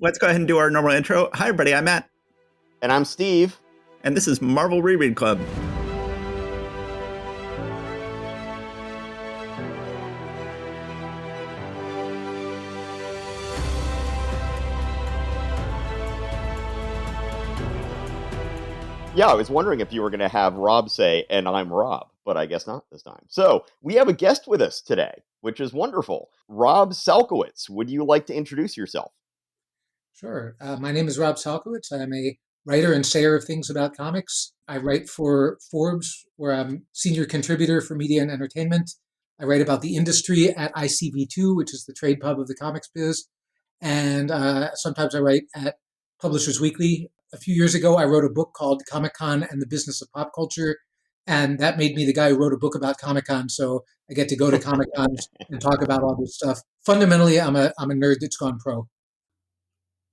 Let's go ahead and do our normal intro. Hi, everybody. I'm Matt. And I'm Steve. And this is Marvel Reread Club. Yeah, I was wondering if you were going to have Rob say, and I'm Rob, but I guess not this time. So we have a guest with us today, which is wonderful. Rob Salkowitz, would you like to introduce yourself? Sure. My name is Rob Salkowitz. I'm a writer and sayer of things about comics. I write for Forbes, where I'm senior contributor for media and entertainment. I write about the industry at ICV2, which is the trade pub of the comics biz. And sometimes I write at Publishers Weekly. A few years ago, I wrote a book called Comic-Con and the Business of Pop Culture. And that made me the guy who wrote a book about Comic-Con. So I get to go to Comic-Cons and talk about all this stuff. Fundamentally, I'm a nerd that's gone pro.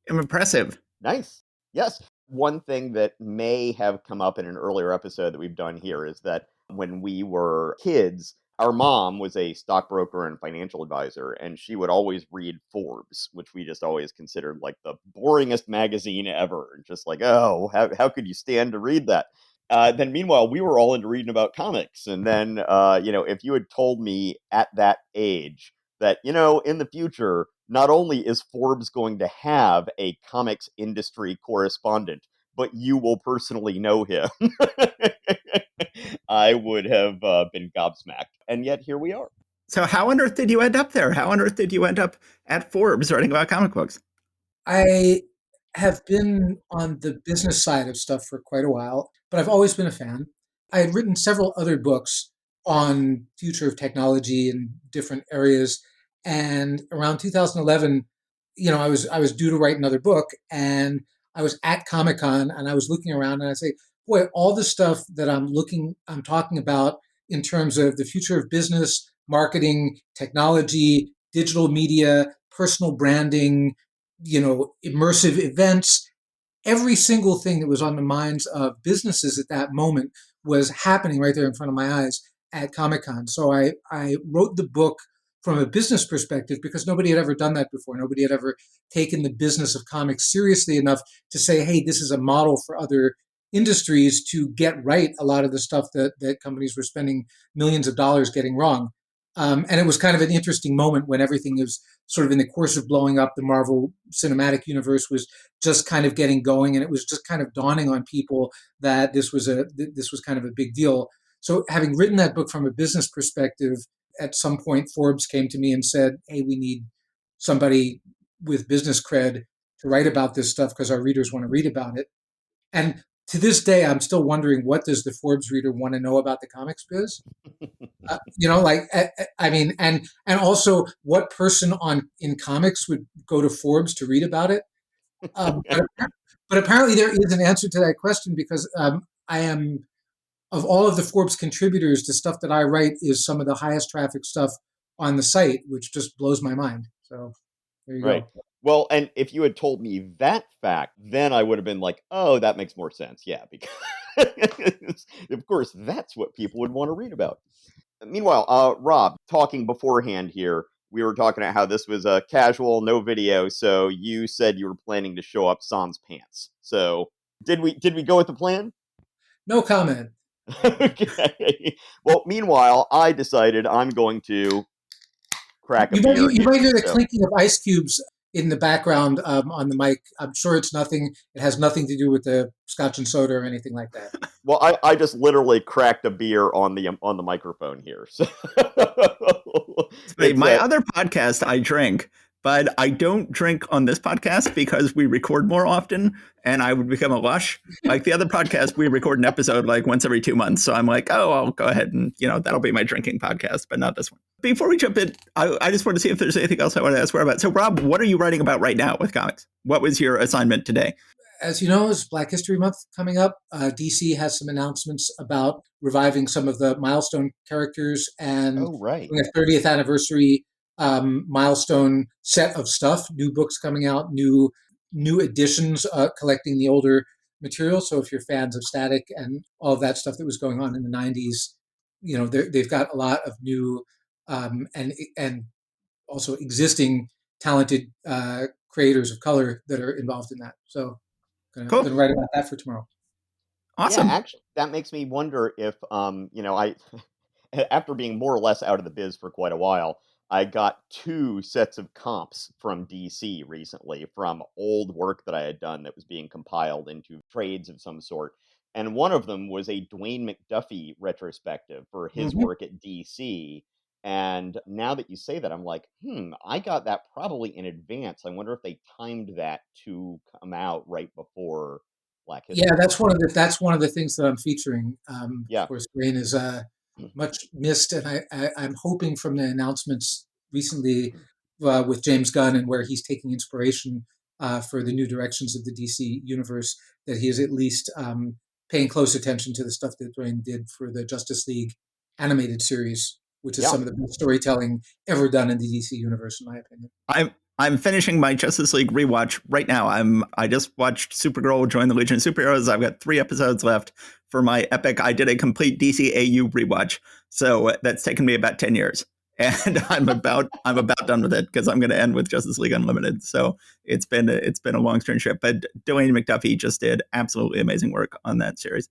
Impressive. Nice. Yes. One thing that may have come up in an earlier episode that we've done here is that when we were kids, our mom was a stockbroker and financial advisor, and she would always read Forbes, which we just always considered like the boringest magazine ever. Just like, oh, how could you stand to read that? Then meanwhile, we were all into reading about comics. And then, if you had told me at that age that, in the future, not only is Forbes going to have a comics industry correspondent, but you will personally know him, I would have been gobsmacked. And yet here we are. So how on earth did you end up there? How on earth did you end up at Forbes writing about comic books? I have been on the business side of stuff for quite a while, but I've always been a fan. I had written several other books on future of technology in different areas, and around 2011, I was due to write another book, and I was at Comic-Con, and I was looking around, and I say, boy, all the stuff that I'm talking about in terms of the future of business, marketing, technology, digital media, personal branding, immersive events, every single thing that was on the minds of businesses at that moment was happening right there in front of my eyes at Comic-Con. So I wrote the book from a business perspective because nobody had ever done that before. Nobody had ever taken the business of comics seriously enough to say, hey, this is a model for other industries to get right a lot of the stuff that companies were spending millions of dollars getting wrong. And it was kind of an interesting moment when everything was sort of in the course of blowing up. The Marvel Cinematic Universe was just kind of getting going, and it was just kind of dawning on people that this was kind of a big deal. So, having written that book from a business perspective, at some point Forbes came to me and said, "Hey, we need somebody with business cred to write about this stuff because our readers want to read about it." And to this day, I'm still wondering, what does the Forbes reader want to know about the comics biz? I mean, and also, what person in comics would go to Forbes to read about it? Um, but, but apparently, there is an answer to that question because I am, of all of the Forbes contributors, the stuff that I write is some of the highest traffic stuff on the site, which just blows my mind. So there you Right. go. Well, and if you had told me that fact, then I would have been like, oh, that makes more sense. Yeah, because of course, that's what people would want to read about. Meanwhile, Rob, talking beforehand here, we were talking about how this was a casual, no video. So you said you were planning to show up sans pants. So did we go with the plan? No comment. Okay. Well, meanwhile, I decided I'm going to crack a beer You might here. hear the So clinking of ice cubes in the background on the mic. I'm sure it's nothing. It has nothing to do with the scotch and soda or anything like that. well, I just literally cracked a beer on the microphone here. So it's My other podcast, I drink, but I don't drink on this podcast because we record more often and I would become a lush. Like the other podcast, we record an episode like once every 2 months. So I'm like, oh, I'll go ahead and, that'll be my drinking podcast, but not this one. Before we jump in, I just want to see if there's anything else I want to ask Rob about. So, Rob, what are you writing about right now with comics? What was your assignment today? As you know, it's Black History Month coming up. DC has some announcements about reviving some of the milestone characters and oh right. doing a 30th anniversary milestone set of stuff. New books coming out, new editions collecting the older material. So if you're fans of Static and all of that stuff that was going on in the 90s, they've got a lot of new and also existing talented creators of color that are involved in that. So Cool. gonna write about that for tomorrow. Yeah, Awesome. actually, that makes me wonder if, I after being more or less out of the biz for quite a while, I got 2 sets of comps from DC recently from old work that I had done that was being compiled into trades of some sort. And one of them was a Dwayne McDuffie retrospective for his Mhm. work at DC. And now that you say that, I'm like, I got that probably in advance. I wonder if they timed that to come out right before Black Yeah, History Month. that's one of the things that I'm featuring. Of Yeah. course, Rain is much missed, and I'm hoping from the announcements recently with James Gunn and where he's taking inspiration for the new directions of the DC universe, that he is at least paying close attention to the stuff that Dwayne did for the Justice League animated series, which is Yeah. some of the best storytelling ever done in the DC universe, in my opinion. I'm finishing my Justice League rewatch right now. I just watched Supergirl join the Legion of Superheroes. I've got 3 episodes left for my epic. I did a complete DCAU rewatch, so that's taken me about 10 years, and I'm about done with it because I'm going to end with Justice League Unlimited. So it's been a long strange trip, but Dwayne McDuffie just did absolutely amazing work on that series.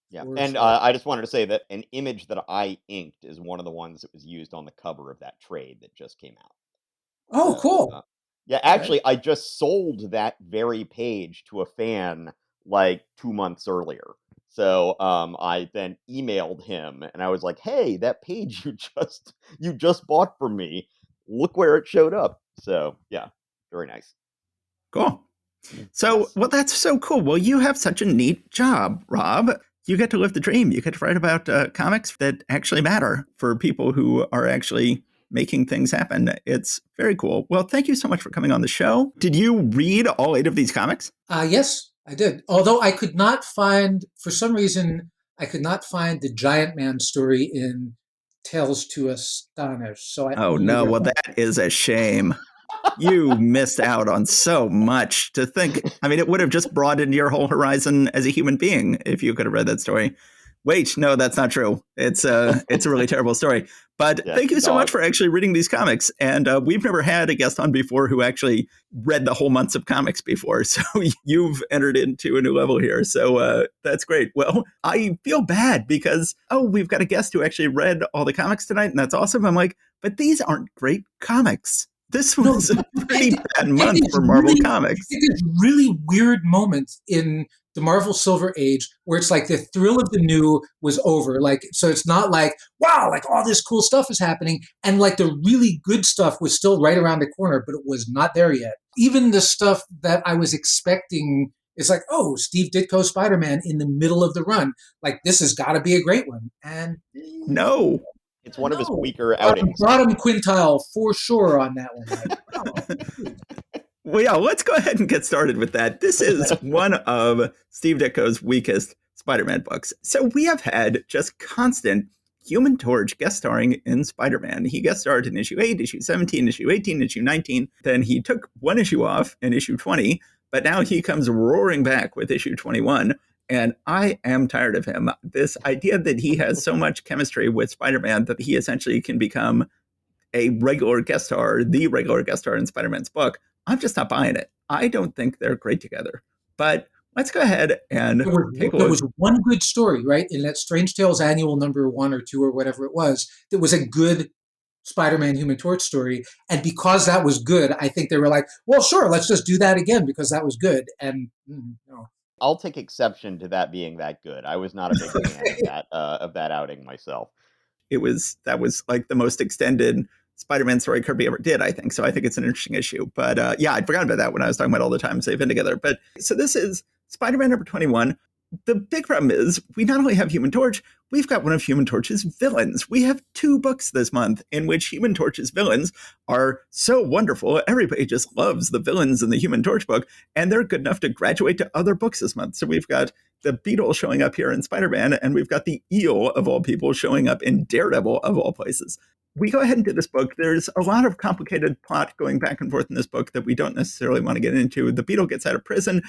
Yeah, For and sure. I just wanted to say that an image that I inked is one of the ones that was used on the cover of that trade that just came out. Oh, So, cool. yeah, All right. actually, I just sold that very page to a fan like 2 months earlier. So, I then emailed him and I was like, "Hey, that page you just bought from me, look where it showed up." So, yeah, very nice. Cool. So, Yes. well, that's so cool. Well, you have such a neat job, Rob. You get to live the dream. You get to write about comics that actually matter for people who are actually making things happen. It's very cool. Well, thank you so much for coming on the show. Did you read all 8 of these comics? Yes, I did. Although I could not find, for some reason, I could not find the Giant Man story in Tales to Astonish. So I Oh, only no. read Well, that. that is a shame. You missed out on so much to think. I mean, it would have just broadened your whole horizon as a human being if you could have read that story. Wait, no, that's not true. It's a really terrible story. But Yes, thank the you so much dog. for actually reading these comics. And we've never had a guest on before who actually read the whole months of comics before. So you've entered into a new level here. So that's great. Well, I feel bad because, we've got a guest who actually read all the comics tonight, and that's awesome. I'm like, but these aren't great comics. This No, was a pretty bad it month is for Marvel really, Comics. it is really weird moments in the Marvel Silver Age where it's like the thrill of the new was over. Like, so it's not like, wow, like all this cool stuff is happening. And like the really good stuff was still right around the corner, but it was not there yet. Even the stuff that I was expecting, it's like, oh, Steve Ditko Spider-Man in the middle of the run. Like, this has got to be a great one. And No. It's one of his no, weaker bottom, outings. bottom quintile for sure on that one. Like, wow. Well, yeah, let's go ahead and get started with that. This is one of Steve Ditko's weakest Spider-Man books. So we have had just constant Human Torch guest starring in Spider-Man. He guest starred in issue 8, issue 17, issue 18, issue 19. Then he took one issue off in issue 20, but now he comes roaring back with issue 21. And I am tired of him. This idea that he has so much chemistry with Spider-Man that he essentially can become a regular guest star, the regular guest star in Spider-Man's book, I'm just not buying it. I don't think they're great together. But let's go ahead and take a There look. was one good story, right, in that Strange Tales annual number 1 or 2 or whatever it was, that was a good Spider-Man Human Torch story. And because that was good, I think they were like, well, sure, let's just do that again because that was good. And no. I'll take exception to that being that good. I was not a big fan of that outing myself. That was like the most extended Spider-Man story Kirby ever did, I think. So I think it's an interesting issue. But yeah, I'd forgotten about that when I was talking about all the times they've been together. But so this is Spider-Man number 21. The big problem is we not only have Human Torch, we've got one of Human Torch's villains. We have 2 books this month in which Human Torch's villains are so wonderful. Everybody just loves the villains in the Human Torch book, and they're good enough to graduate to other books this month. So we've got the Beetle showing up here in Spider-Man, and we've got the Eel, of all people, showing up in Daredevil, of all places. We go ahead and do this book. There's a lot of complicated plot going back and forth in this book that we don't necessarily want to get into. The Beetle gets out of prison.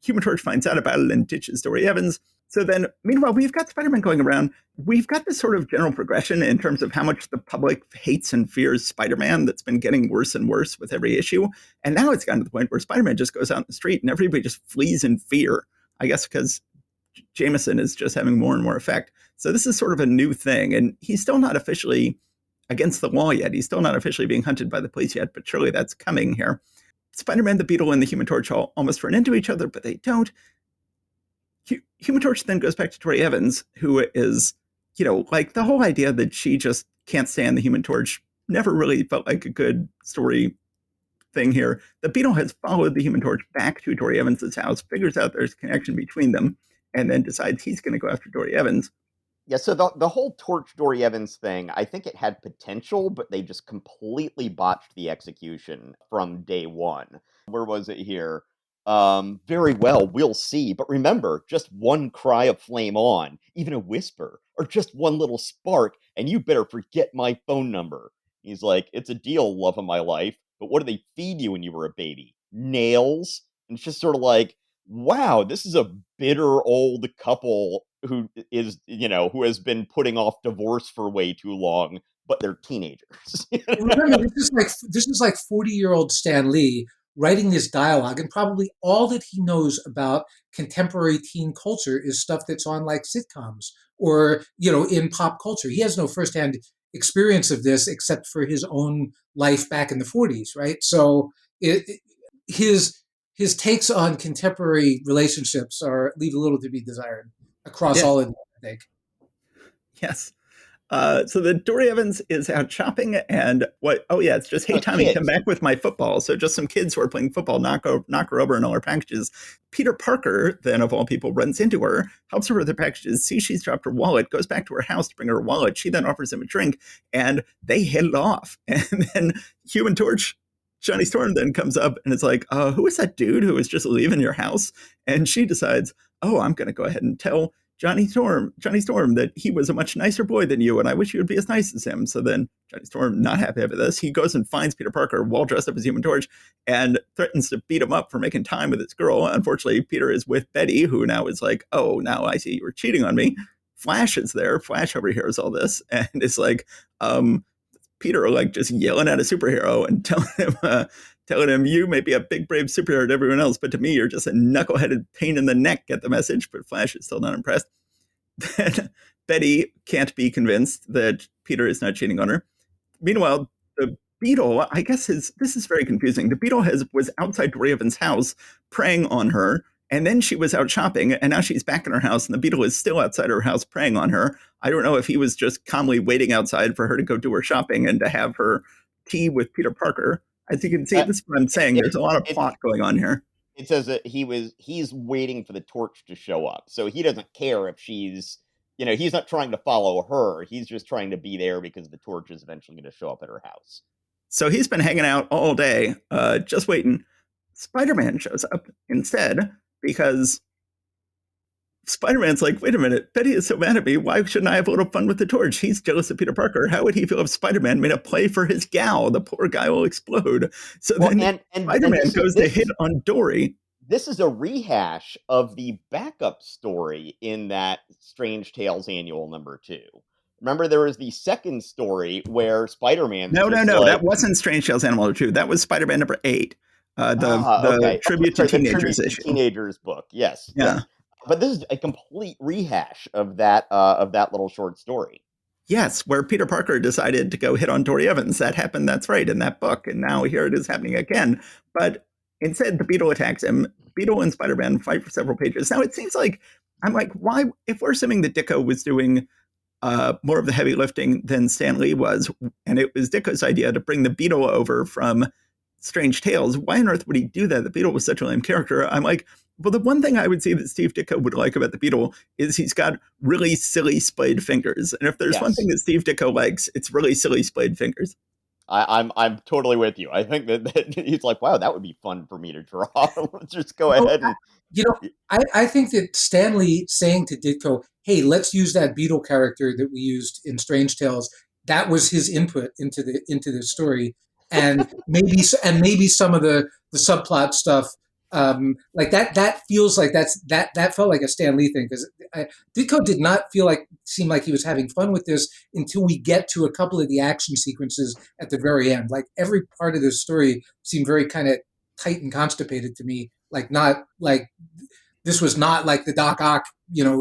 Human Torch finds out about it and ditches Dory Evans. So then, meanwhile, we've got Spider-Man going around. We've got this sort of general progression in terms of how much the public hates and fears Spider-Man that's been getting worse and worse with every issue. And now it's gotten to the point where Spider-Man just goes out in the street and everybody just flees in fear, I guess because Jameson is just having more and more effect. So this is sort of a new thing. And he's still not officially against the law yet. He's still not officially being hunted by the police yet, but surely that's coming here. Spider-Man, the Beetle, and the Human Torch all almost run into each other, but they don't. Human Torch then goes back to Tori Evans, who is, like the whole idea that she just can't stand the Human Torch never really felt like a good story thing here. The Beetle has followed the Human Torch back to Tori Evans' house, figures out there's a connection between them, and then decides he's going to go after Tori Evans. Yeah, so the whole Torch Dory Evans thing, I think it had potential, but they just completely botched the execution from day one. Where was it here? Very well, we'll see. But remember, just one cry of flame on, even a whisper, or just one little spark, and you better forget my phone number. He's like, it's a deal, love of my life. But what did they feed you when you were a baby? Nails? And it's just sort of like, wow, this is a bitter old couple who is, who has been putting off divorce for way too long, but they're teenagers. Remember, this is like 40-year-old Stan Lee writing this dialogue, and probably all that he knows about contemporary teen culture is stuff that's on like sitcoms or in pop culture. He has no firsthand experience of this except for his own life back in the 40s, right? So his takes on contemporary relationships leave a little to be desired across all of them, I think. Yes. So the Dory Evans is out shopping, and it's just, hey, Tommy, come back with my football. So just some kids who are playing football knock her over and all her packages. Peter Parker, then of all people, runs into her, helps her with her packages, sees she's dropped her wallet, goes back to her house to bring her wallet. She then offers him a drink, and they hit it off. And then Human Torch, Johnny Storm, then comes up and it's like, who is that dude who was just leaving your house? And she decides, I'm going to go ahead and tell Johnny Storm, that he was a much nicer boy than you, and I wish you would be as nice as him. So then Johnny Storm, not happy with this, he goes and finds Peter Parker while dressed up as Human Torch and threatens to beat him up for making time with his girl. Unfortunately, Peter is with Betty, who now is like, now I see you were cheating on me. Flash is there. Flash overhears all this and is like, Peter, like, just yelling at a superhero and telling him, you may be a big, brave superhero to everyone else, but to me, you're just a knuckleheaded pain in the neck. Get the message, but Flash is still not impressed. Then Betty can't be convinced that Peter is not cheating on her. Meanwhile, the Beetle, I guess this is very confusing. The Beetle was outside Dory Evans' house preying on her, and then she was out shopping, and now she's back in her house, and the Beetle is still outside her house preying on her. I don't know if he was just calmly waiting outside for her to go do her shopping and to have her tea with Peter Parker. As you can see, this is what I'm saying. There's a lot of plot going on here. It says that he's waiting for the Torch to show up. So he doesn't care if she's, he's not trying to follow her. He's just trying to be there because the Torch is eventually going to show up at her house. So he's been hanging out all day, just waiting. Spider-Man shows up instead because Spider-Man's like, wait a minute, Betty is so mad at me. Why shouldn't I have a little fun with the Torch? He's jealous of Peter Parker. How would he feel if Spider-Man made a play for his gal? The poor guy will explode. So then Spider-Man goes to hit on Dory. This is a rehash of the backup story in that Strange Tales Annual #2. Remember, there was the second story where Spider-Man... No, that wasn't Strange Tales Annual #2. That was Spider-Man #8. The Tribute to Teenagers issue. Teenagers book, yes. Yeah. Yes. But this is a complete rehash of that little short story. Yes, where Peter Parker decided to go hit on Dory Evans. That happened, that's right, in that book. And now here it is happening again. But instead, the Beetle attacks him. Beetle and Spider-Man fight for several pages. Now, it seems like, I'm like, why, if we're assuming that Ditko was doing more of the heavy lifting than Stan Lee was, and it was Ditko's idea to bring the Beetle over from Strange Tales, why on earth would he do that? The Beetle was such a lame character. I'm like, well, the one thing I would say that Steve Ditko would like about the Beetle is he's got really silly splayed fingers. And if there's one thing that Steve Ditko likes, it's really silly splayed fingers. I'm totally with you. I think that he's like, wow, that would be fun for me to draw. Let's just go ahead and... I think that Stan Lee saying to Ditko, hey, let's use that Beetle character that we used in Strange Tales, that was his input into the story. And maybe some of the subplot stuff Like that feels like that felt like a Stan Lee thing, because Ditko did not seem like he was having fun with this until we get to a couple of the action sequences at the very end. Like every part of this story seemed very kind of tight and constipated to me. Like not like this was not like the Doc Ock,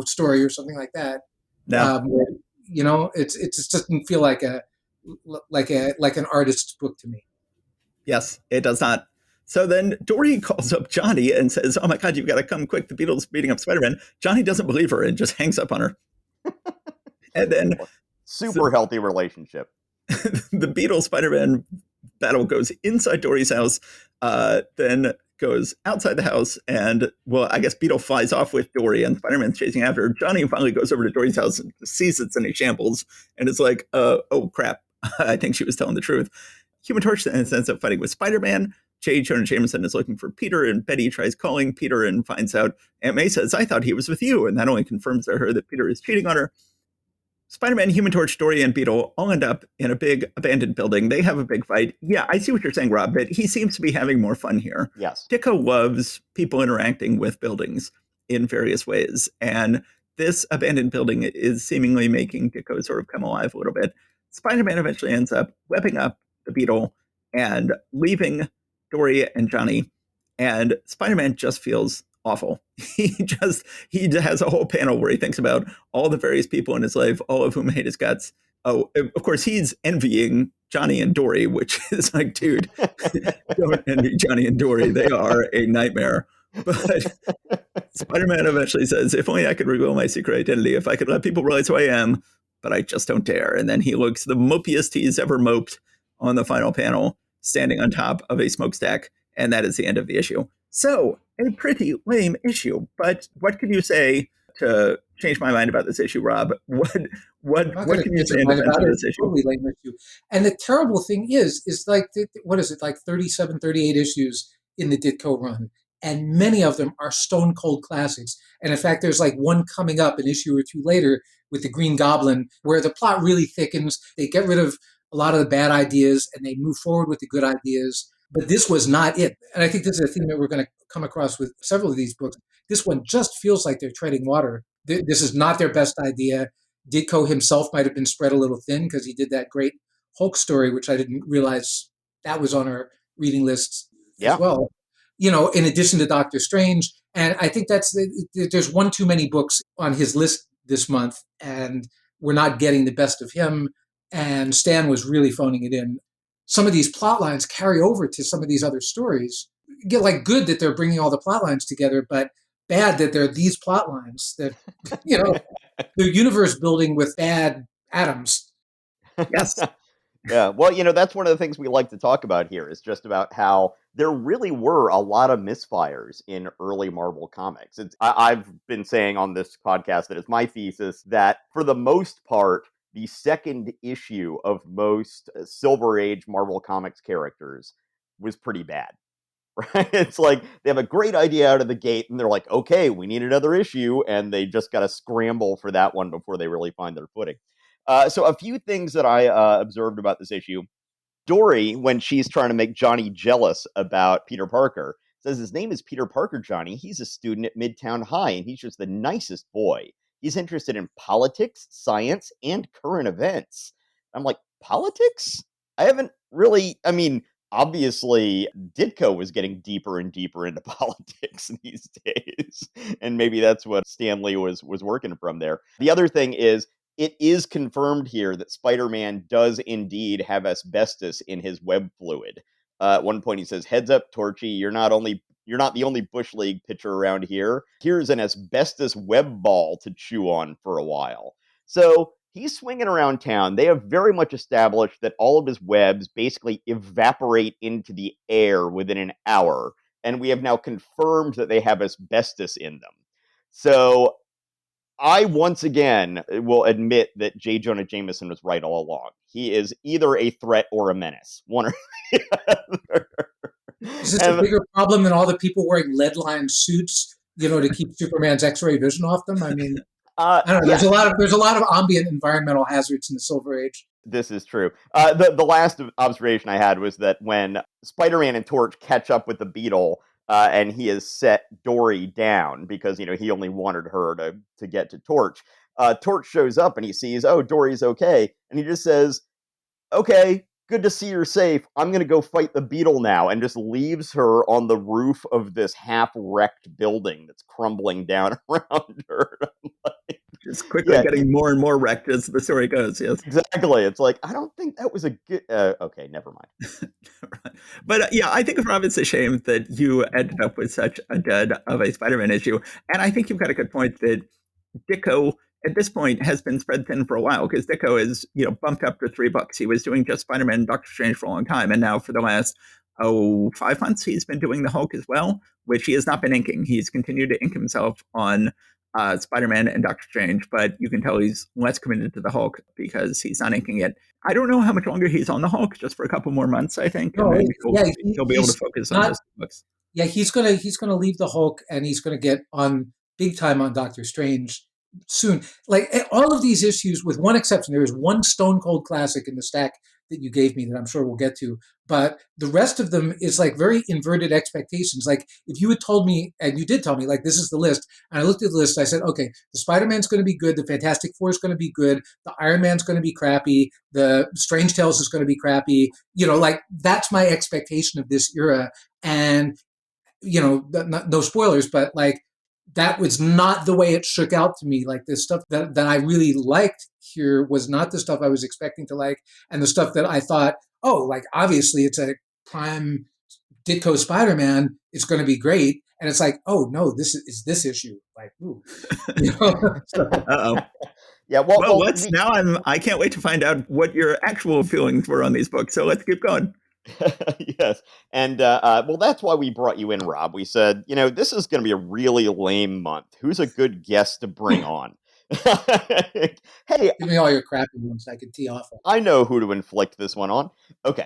story or something like that. No. It just doesn't feel like an artist's book to me. Yes, it does not. So then Dory calls up Johnny and says, "Oh my God, you've got to come quick. The Beetle's beating up Spider-Man." Johnny doesn't believe her and just hangs up on her. And then super healthy relationship. The Beetle Spider-Man battle goes inside Dory's house, then goes outside the house, and I guess Beetle flies off with Dory, and Spider-Man's chasing after her. Johnny finally goes over to Dory's house and sees it's in a shambles, and is like, "Oh crap!" I think she was telling the truth. Human Torch then ends up fighting with Spider-Man. J. Jonah Jameson is looking for Peter, and Betty tries calling Peter and finds out. Aunt May says, "I thought he was with you," and that only confirms to her that Peter is cheating on her. Spider-Man, Human Torch, Dory, and Beetle all end up in a big abandoned building. They have a big fight. Yeah, I see what you're saying, Rob, but he seems to be having more fun here. Yes. Ditko loves people interacting with buildings in various ways, and this abandoned building is seemingly making Ditko sort of come alive a little bit. Spider-Man eventually ends up webbing up the Beetle and leaving Dory and Johnny, and Spider-Man just feels awful. He has a whole panel where he thinks about all the various people in his life, all of whom hate his guts. Oh, of course, he's envying Johnny and Dory, which is like, dude, don't envy Johnny and Dory. They are a nightmare. But Spider-Man eventually says, "If only I could reveal my secret identity, if I could let people realize who I am, but I just don't dare." And then he looks the mopiest he's ever moped on the final panel, standing on top of a smokestack. And that is the end of the issue. So, a pretty lame issue. But what can you say to change my mind about this issue, Rob? What can you say in defense of this issue? Totally lame issue. And the terrible thing is like, what is it, like 37, 38 issues in the Ditko run. And many of them are stone cold classics. And in fact, there's like one coming up an issue or two later with the Green Goblin, where the plot really thickens. They get rid of a lot of the bad ideas and they move forward with the good ideas. But this was not it. And I think this is a theme that we're going to come across with several of these books. This one just feels like they're treading water. This is not their best idea. Ditko himself might have been spread a little thin because he did that great Hulk story, which I didn't realize that was on our reading list as well. In addition to Doctor Strange. And I think there's one too many books on his list this month, and we're not getting the best of him. And Stan was really phoning it in. Some of these plot lines carry over to some of these other stories. Like, good that they're bringing all the plot lines together, but bad that there are these plot lines that, they're universe building with bad atoms. Yes. Yeah. Well, that's one of the things we like to talk about here, is just about how there really were a lot of misfires in early Marvel comics. I've been saying on this podcast that it's my thesis that for the most part, the second issue of most Silver Age Marvel Comics characters was pretty bad. Right? It's like they have a great idea out of the gate and they're like, okay, we need another issue. And they just got to scramble for that one before they really find their footing. So a few things that I observed about this issue. Dory, when she's trying to make Johnny jealous about Peter Parker, says his name is Peter Parker, Johnny. He's a student at Midtown High, and he's just the nicest boy. He's interested in politics, science, and current events. I'm like, politics? I haven't really, obviously, Ditko was getting deeper and deeper into politics these days. And maybe that's what Stan Lee was working from there. The other thing is, it is confirmed here that Spider-Man does indeed have asbestos in his web fluid. At one point he says, "Heads up, Torchy, you're not the only Bush League pitcher around here. Here's an asbestos web ball to chew on for a while." So he's swinging around town. They have very much established that all of his webs basically evaporate into the air within an hour. And we have now confirmed that they have asbestos in them. So I once again will admit that J. Jonah Jameson was right all along. He is either a threat or a menace. One or the other. Is this a bigger problem than all the people wearing lead-lined suits, to keep Superman's X-ray vision off them? I mean, I don't know. There's a lot of ambient environmental hazards in the Silver Age. This is true. The last observation I had was that when Spider-Man and Torch catch up with the Beetle, and he has set Dory down because he only wanted her to get to Torch. Torch shows up and he sees, oh, Dory's okay, and he just says, okay, good to see you're safe. I'm going to go fight the Beetle now, and just leaves her on the roof of this half-wrecked building that's crumbling down around her. Just quickly Yeah, getting more and more wrecked as the story goes. Yes. exactly. It's like, I don't think that was a good. Okay, never mind. But yeah, I think, Rob, it's a shame that you ended up with such a dud of a Spider-Man issue. And I think you've got a good point that Ditko at this point has been spread thin for a while, because Ditko is, bumped up to 3 books. He was doing just Spider-Man and Doctor Strange for a long time. And now for the last, 5 months, he's been doing the Hulk as well, which he has not been inking. He's continued to ink himself on Spider-Man and Doctor Strange, but you can tell he's less committed to the Hulk because he's not inking it. I don't know how much longer he's on the Hulk, just for a couple more months, I think, and No, then yeah, he'll be able to focus on those books. Yeah, he's gonna leave the Hulk, and he's gonna get on big time on Doctor Strange soon. Like all of these issues, with one exception, there is one stone cold classic in the stack that you gave me that I'm sure we'll get to. But the rest of them is like very inverted expectations. Like if you had told me, and you did tell me, like this is the list, and I looked at the list, I said, okay, the Spider-Man's going to be good, the Fantastic Four is going to be good, the Iron Man's going to be crappy, the Strange Tales is going to be crappy. Like that's my expectation of this era. And no spoilers, but like that was not the way it shook out to me. Like the stuff that I really liked here was not the stuff I was expecting to like, and the stuff that I thought, oh, like obviously it's a prime Ditko Spider-Man, it's going to be great, and it's like, oh no, this is this issue, like, ooh, Uh-oh. Yeah, well, I can't wait to find out what your actual feelings were on these books. So let's keep going. Yes. And well, that's why we brought you in, Rob. We said, this is going to be a really lame month. Who's a good guest to bring on? Hey, give me all your crappy ones I can tee off on. I know who to inflict this one on. Okay.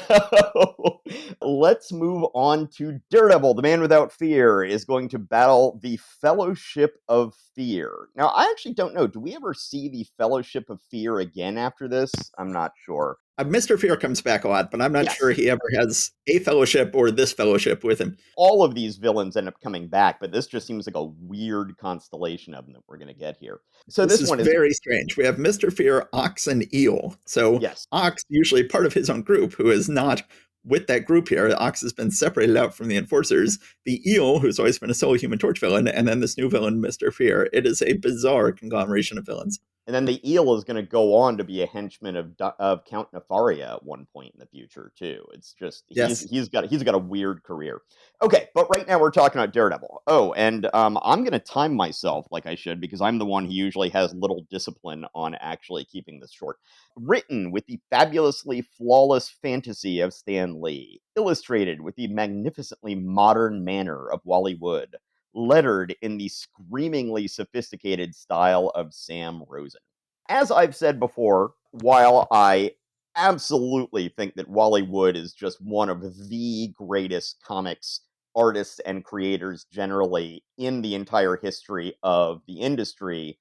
So let's move on to Daredevil. The Man Without Fear is going to battle the Fellowship of Fear. Now, I actually don't know. Do we ever see the Fellowship of Fear again after this? I'm not sure. Mr. Fear comes back a lot, but I'm not sure he ever has a fellowship or this fellowship with him. All of these villains end up coming back, but this just seems like a weird constellation of them that we're going to get here. So this one is very strange. We have Mr. Fear, Ox, and Eel. So yes. Ox, usually part of his own group, who is not with that group here. Ox has been separated out from the Enforcers. The Eel, who's always been a solo Human Torch villain, and then this new villain, Mr. Fear. It is a bizarre conglomeration of villains. And then the Eel is going to go on to be a henchman of Count Nefaria at one point in the future too. It's just he's got a weird career. Okay, but right now we're talking about Daredevil. Oh, and I'm going to time myself like I should, because I'm the one who usually has little discipline on actually keeping this short. Written with the fabulously flawless fantasy of Stan Lee, illustrated with the magnificently modern manner of Wally Wood, lettered in the screamingly sophisticated style of Sam Rosen. As I've said before, while I absolutely think that Wally Wood is just one of the greatest comics artists and creators generally in the entire history of the industry,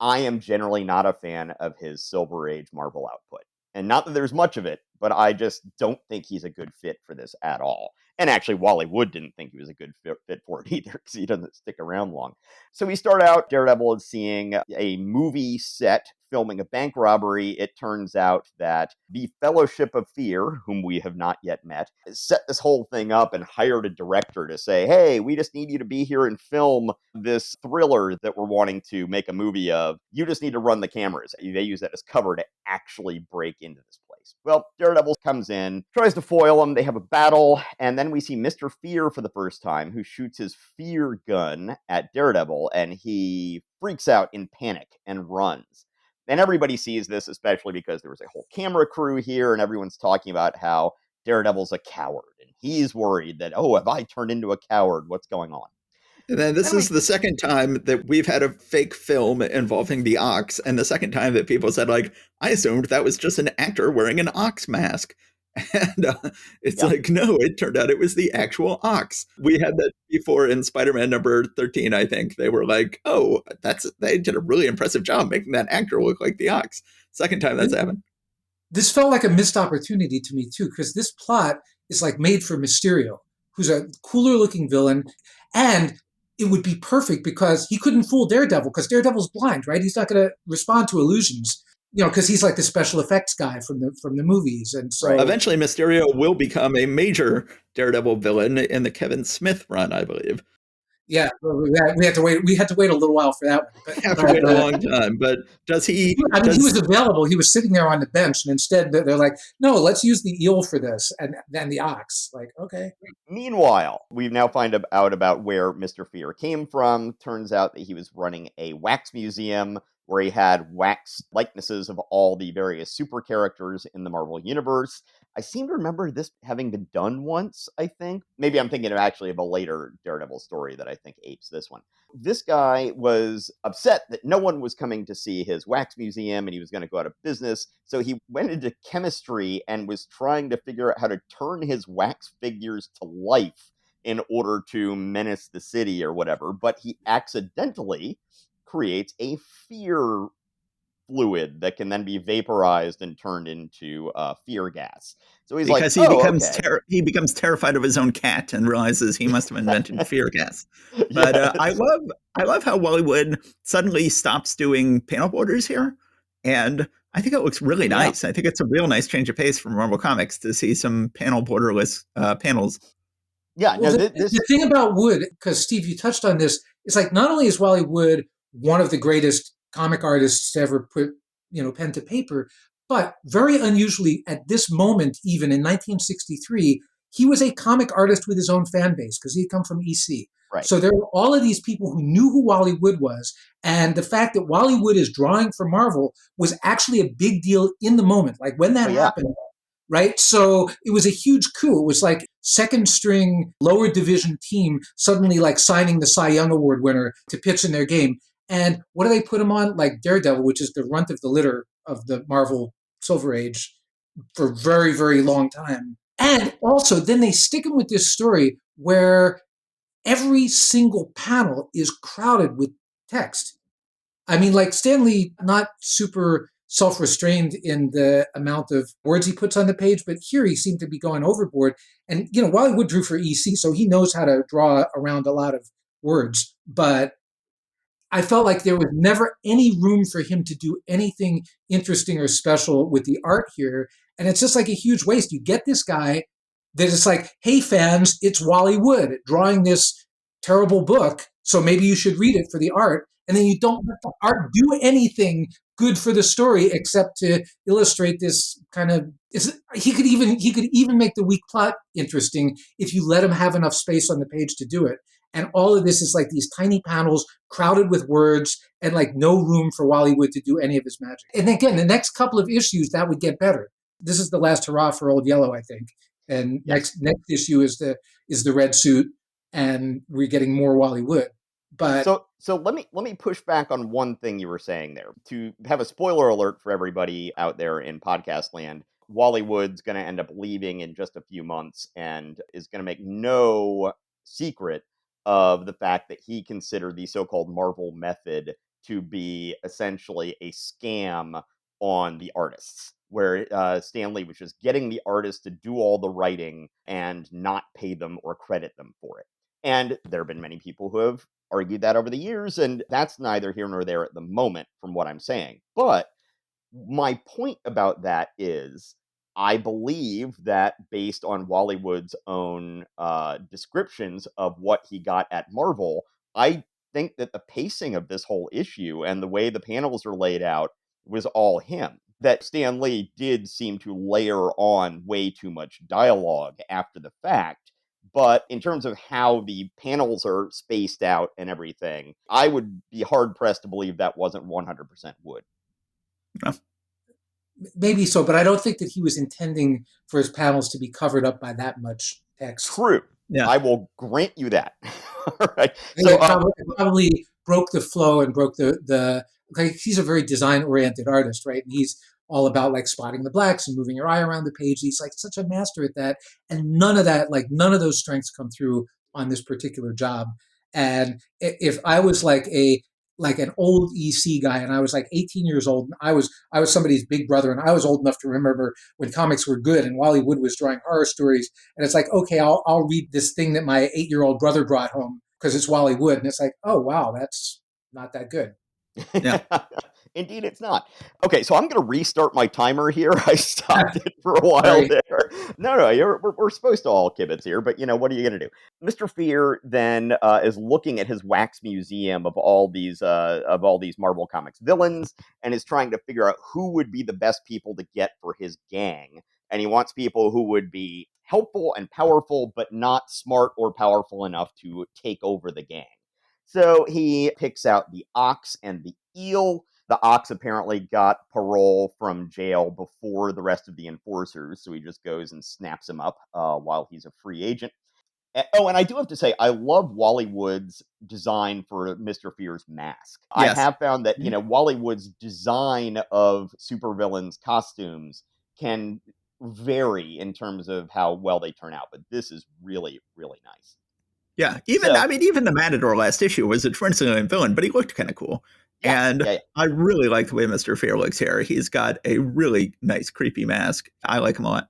I am generally not a fan of his Silver Age Marvel output. And not that there's much of it, but I just don't think he's a good fit for this at all. And actually, Wally Wood didn't think he was a good fit for it either, because he doesn't stick around long. So we start out, Daredevil is seeing a movie set filming a bank robbery. It turns out that the Fellowship of Fear, whom we have not yet met, set this whole thing up and hired a director to say, hey, we just need you to be here and film this thriller that we're wanting to make a movie of. You just need to run the cameras. They use that as cover to actually break into this place. Well, Daredevil comes in, tries to foil him. They have a battle, and then we see Mr. Fear for the first time, who shoots his fear gun at Daredevil, and he freaks out in panic and runs. And everybody sees this, especially because there was a whole camera crew here, and everyone's talking about how Daredevil's a coward, and he's worried that, oh, have I turned into a coward? What's going on? And then this is the second time that we've had a fake film involving the Ox, and the second time that people said, like, I assumed that was just an actor wearing an ox mask. And it's like, no, it turned out it was the actual Ox. We had that before in Spider-Man number 13, I think. They were like, oh, they did a really impressive job making that actor look like the Ox. Second time that's happened. This felt like a missed opportunity to me, too, because this plot is like made for Mysterio, who's a cooler looking villain. And it would be perfect because he couldn't fool Daredevil because Daredevil's blind, right? He's not going to respond to illusions, because he's like the special effects guy from the movies. And so Right. Eventually Mysterio will become a major Daredevil villain in the Kevin Smith run, I believe. yeah, we had to wait. We had to wait a little while for that one. But Have to wait a long time. But does he? I mean, he was available. He was sitting there on the bench, and instead they're like, "No, let's use the eel for this," and then the ox. Like, okay. Meanwhile, we now find out about where Mr. Fear came from. Turns out that he was running a wax museum where he had wax likenesses of all the various super characters in the Marvel Universe. I seem to remember this having been done once, I think. Maybe I'm thinking of a later Daredevil story that I think apes this one. This guy was upset that no one was coming to see his wax museum and he was going to go out of business. So he went into chemistry and was trying to figure out how to turn his wax figures to life in order to menace the city or whatever. But he accidentally creates a fear fluid that can then be vaporized and turned into fear gas. So he's like, Because oh, okay. he becomes terrified of his own cat and realizes he must have invented fear gas. But Yes. I love how Wally suddenly stops doing panel borders here, and I think it looks really nice. I think it's a real nice change of pace from Marvel Comics to see some panel borderless panels. Yeah, Well, no, the thing about Wood, because Steve, you touched on this, it's like not only is Wally Wood one of the greatest comic artists to ever put, pen to paper, but very unusually at this moment, even in 1963, he was a comic artist with his own fan base because he had come from EC. right. So there were all of these people who knew who Wally Wood was. And the fact that Wally Wood is drawing for Marvel was actually a big deal in the moment. Like when that happened, right? So it was a huge coup. It was like second string lower division team suddenly like signing the Cy Young Award winner to pitch in their game. And what do they put him on? Like Daredevil, which is the runt of the litter of the Marvel Silver Age for a very, very long time. And also then they stick him with this story where every single panel is crowded with text. I mean, like Stan Lee, not super self-restrained in the amount of words he puts on the page, but here he seemed to be going overboard. And, Wally Wood drew for EC, so he knows how to draw around a lot of words. But I felt like there was never any room for him to do anything interesting or special with the art here. And it's just like a huge waste. You get this guy that is like, hey, fans, it's Wally Wood drawing this terrible book. So maybe you should read it for the art. And then you don't let the art do anything good for the story except to illustrate this kind of he could even make the weak plot interesting if you let him have enough space on the page to do it. And all of this is like these tiny panels crowded with words and like no room for Wally Wood to do any of his magic. And again, the next couple of issues that would get better. This is the last hurrah for Old Yellow, I think. And next issue is the red suit, and we're getting more Wally Wood. But so let me push back on one thing you were saying there. To have a spoiler alert for everybody out there in podcast land, Wally Wood's going to end up leaving in just a few months and is going to make no secret of the fact that he considered the so-called Marvel method to be essentially a scam on the artists, where Stan Lee was just getting the artists to do all the writing and not pay them or credit them for it. And there have been many people who have argued that over the years, and that's neither here nor there at the moment from what I'm saying. But my point about that is I believe that based on Wally Wood's own descriptions of what he got at Marvel, I think that the pacing of this whole issue and the way the panels are laid out was all him. That Stan Lee did seem to layer on way too much dialogue after the fact. But in terms of how the panels are spaced out and everything, I would be hard pressed to believe that wasn't 100% Wood. No. Maybe so, but I don't think that he was intending for his panels to be covered up by that much text. True. Yeah. I will grant you that. All right. So it probably broke the flow and broke the like he's a very design oriented artist, right? And he's all about like spotting the blacks and moving your eye around the page. He's like such a master at that. And none of those strengths come through on this particular job. And if I was like a like an old EC guy, and I was like 18 years old, and I was somebody's big brother, and I was old enough to remember when comics were good, and Wally Wood was drawing horror stories, and it's like, okay, I'll read this thing that my 8-year-old brother brought home because it's Wally Wood, and it's like, oh wow, that's not that good. Yeah. Indeed, it's not. Okay, so I'm going to restart my timer here. I stopped it for a while Sorry. there. No, we're supposed to all kibitz here, but what are you going to do? Mr. Fear then is looking at his wax museum of all these Marvel Comics villains, and is trying to figure out who would be the best people to get for his gang. And he wants people who would be helpful and powerful, but not smart or powerful enough to take over the gang. So he picks out the Ox and the Eel. The Ox apparently got parole from jail before the rest of the enforcers, so he just goes and snaps him up while he's a free agent. Oh, and I do have to say, I love Wally Wood's design for Mr. Fear's mask. I Yes. have found that, Wally Wood's design of supervillains' costumes can vary in terms of how well they turn out, but this is really, really nice. Yeah, So, even the Matador last issue was a Twinsonite villain, but he looked kind of cool. yeah, And yeah, yeah. I really like the way Mr. Fear looks here. He's got a really nice, creepy mask. I like him a lot.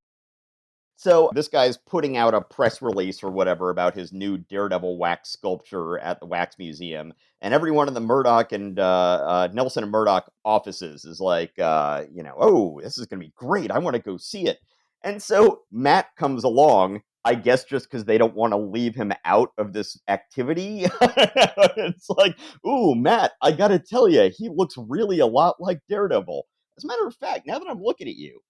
So this guy's putting out a press release or whatever about his new Daredevil wax sculpture at the Wax Museum, and everyone in the Murdoch and Nelson and Murdoch offices is like, oh, this is going to be great. I want to go see it. And so Matt comes along, I guess just because they don't want to leave him out of this activity. It's like, ooh, Matt, I got to tell you, he looks really a lot like Daredevil. As a matter of fact, now that I'm looking at you,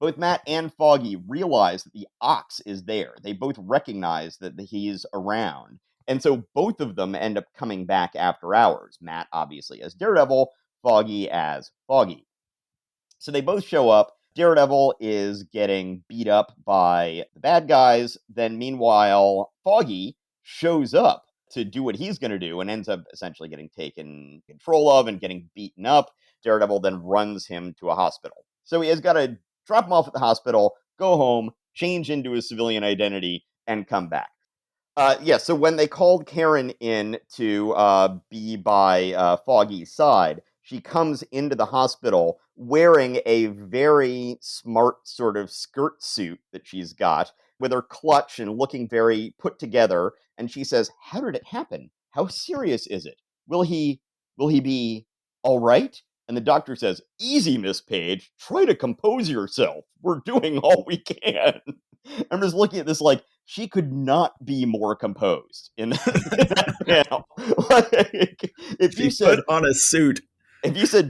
both Matt and Foggy realize that the Ox is there. They both recognize that he's around. And so both of them end up coming back after hours. Matt, obviously, as Daredevil, Foggy as Foggy. So they both show up. Daredevil is getting beat up by the bad guys. Then, meanwhile, Foggy shows up to do what he's going to do and ends up essentially getting taken control of and getting beaten up. Daredevil then runs him to a hospital. So he has got to drop him off at the hospital, go home, change into his civilian identity, and come back. So when they called Karen in to be by Foggy's side, she comes into the hospital wearing a very smart sort of skirt suit that she's got with her clutch and looking very put together. And she says, "How did it happen? How serious is it? Will he be all right?" And the doctor says, "Easy, Miss Page. Try to compose yourself. We're doing all we can." I'm just looking at this like, she could not be more composed in that panel. Like, if She you said put on a suit.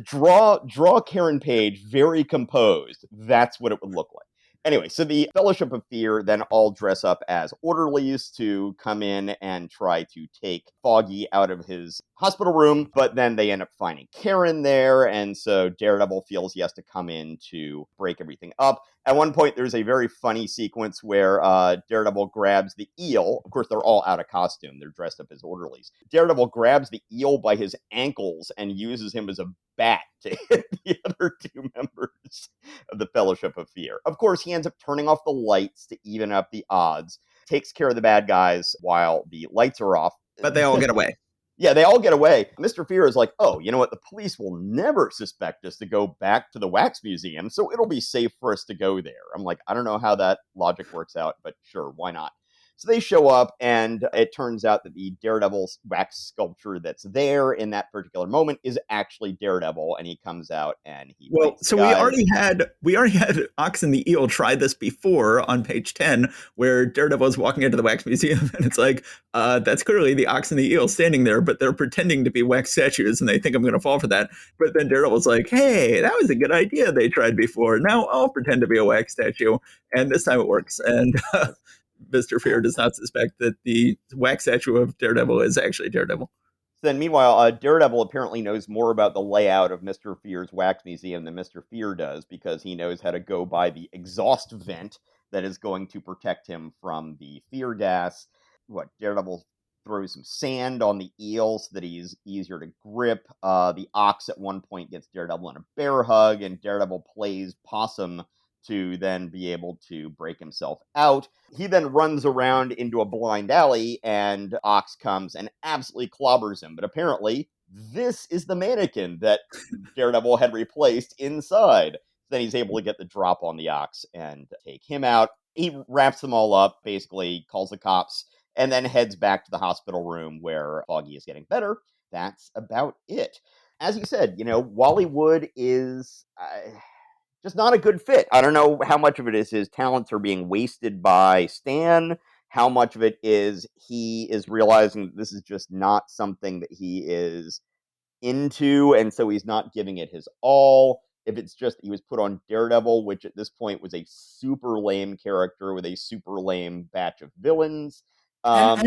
draw Karen Page very composed, that's what it would look like. Anyway, so the Fellowship of Fear then all dress up as orderlies to come in and try to take Foggy out of his hospital room, but then they end up finding Karen there, and so Daredevil feels he has to come in to break everything up. At one point, there's a very funny sequence where Daredevil grabs the eel. Of course, they're all out of costume. They're dressed up as orderlies. Daredevil grabs the eel by his ankles and uses him as a bat to hit the other two members of the Fellowship of Fear. Of course, he ends up turning off the lights to even up the odds, takes care of the bad guys while the lights are off. But they all get away. Yeah, they all get away. Mr. Fear is like, oh, you know what? The police will never suspect us to go back to the Wax Museum, so it'll be safe for us to go there. I'm like, I don't know how that logic works out, but sure, why not? So they show up, and it turns out that the Daredevil wax sculpture that's there in that particular moment is actually Daredevil, and he comes out and he Well, fights so the guys. we already had Ox and the Eel try this before on page 10, where Daredevil is walking into the Wax Museum, and it's like, that's clearly the Ox and the Eel standing there, but they're pretending to be wax statues, and they think I'm going to fall for that. But then Daredevil's like, hey, that was a good idea they tried before. Now I'll pretend to be a wax statue, and this time it works. And Mr. Fear does not suspect that the wax statue of Daredevil is actually Daredevil. Then, meanwhile, Daredevil apparently knows more about the layout of Mr. Fear's wax museum than Mr. Fear does, because he knows how to go by the exhaust vent that is going to protect him from the fear gas. Daredevil throws some sand on the eel so that he's easier to grip. The Ox at one point gets Daredevil in a bear hug, and Daredevil plays possum to then be able to break himself out. He then runs around into a blind alley, and Ox comes and absolutely clobbers him. But apparently, this is the mannequin that Daredevil had replaced inside. Then he's able to get the drop on the ox and take him out. He wraps them all up, basically calls the cops, and then heads back to the hospital room where Foggy is getting better. That's about it. As you said, Wally Wood is just not a good fit. I don't know how much of it is his talents are being wasted by Stan, how much of it is he is realizing that this is just not something that he is into, and so he's not giving it his all. If it's just he was put on Daredevil, which at this point was a super lame character with a super lame batch of villains. And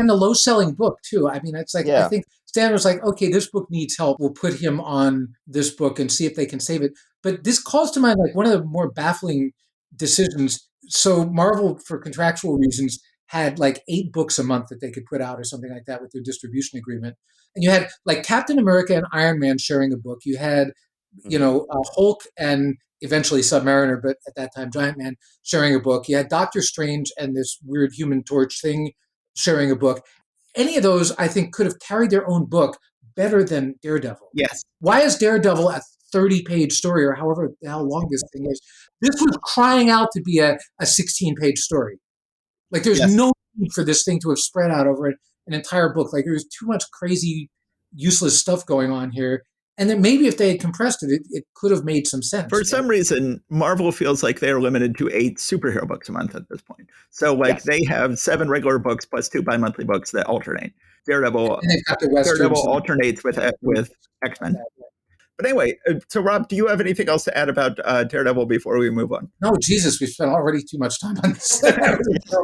a low selling book too. I mean, it's like I Yeah. think Stan was like, okay, this book needs help. We'll put him on this book and see if they can save it. But this calls to mind like one of the more baffling decisions. So Marvel, for contractual reasons, had like 8 books a month that they could put out or something like that with their distribution agreement. And you had like Captain America and Iron Man sharing a book. You had, Hulk and eventually Submariner, but at that time Giant Man sharing a book. You had Doctor Strange and this weird Human Torch thing sharing a book. Any of those, I think, could have carried their own book better than Daredevil. Yes. Why is Daredevil a 30-page story or however how long this thing is? This was crying out to be a 16-page story. Like there's Yes. no need for this thing to have spread out over an entire book. Like there's too much crazy, useless stuff going on here. And then maybe if they had compressed it, it could have made some sense. For some reason, Marvel feels like they're limited to 8 superhero books a month at this point. So, Yes. they have 7 regular books plus 2 bi-monthly books that alternate. Daredevil And they've got the Westerns and alternates with X-Men. But anyway, so Rob, do you have anything else to add about Daredevil before we move on? No, Jesus, we've spent already too much time on this.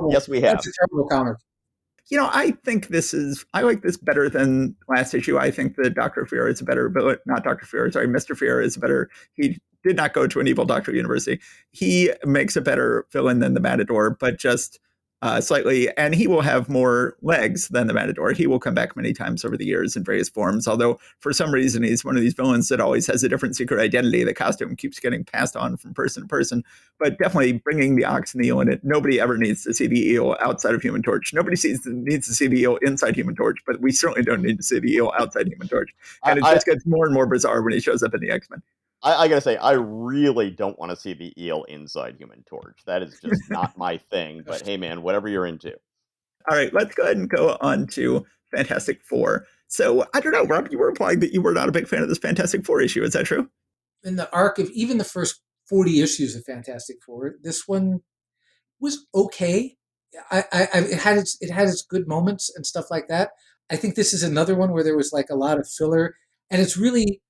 Yes, we have. That's a terrible comic. I think I like this better than last issue. I think that Dr. Fear is a better villain, not Dr. Fear, sorry, Mr. Fear is better. He did not go to an evil doctor university. He makes a better villain than the Matador, but just slightly, and he will have more legs than the Matador. He will come back many times over the years in various forms, although for some reason he's one of these villains that always has a different secret identity. The costume keeps getting passed on from person to person, but definitely bringing the ox and the eel in it. Nobody ever needs to see the eel outside of Human Torch. Nobody needs to see the eel inside Human Torch, but we certainly don't need to see the eel outside Human Torch. And it just gets more and more bizarre when he shows up in the X-Men. I gotta say, I really don't want to see the eel inside Human Torch. That is just not my thing. But hey, man, whatever you're into. All right, let's go ahead and go on to Fantastic Four. So I don't know, Rob, you were implying that you were not a big fan of this Fantastic Four issue. Is that true? In the arc of even the first 40 issues of Fantastic Four, this one was okay. It had its good moments and stuff like that. I think this is another one where there was like a lot of filler, and it's really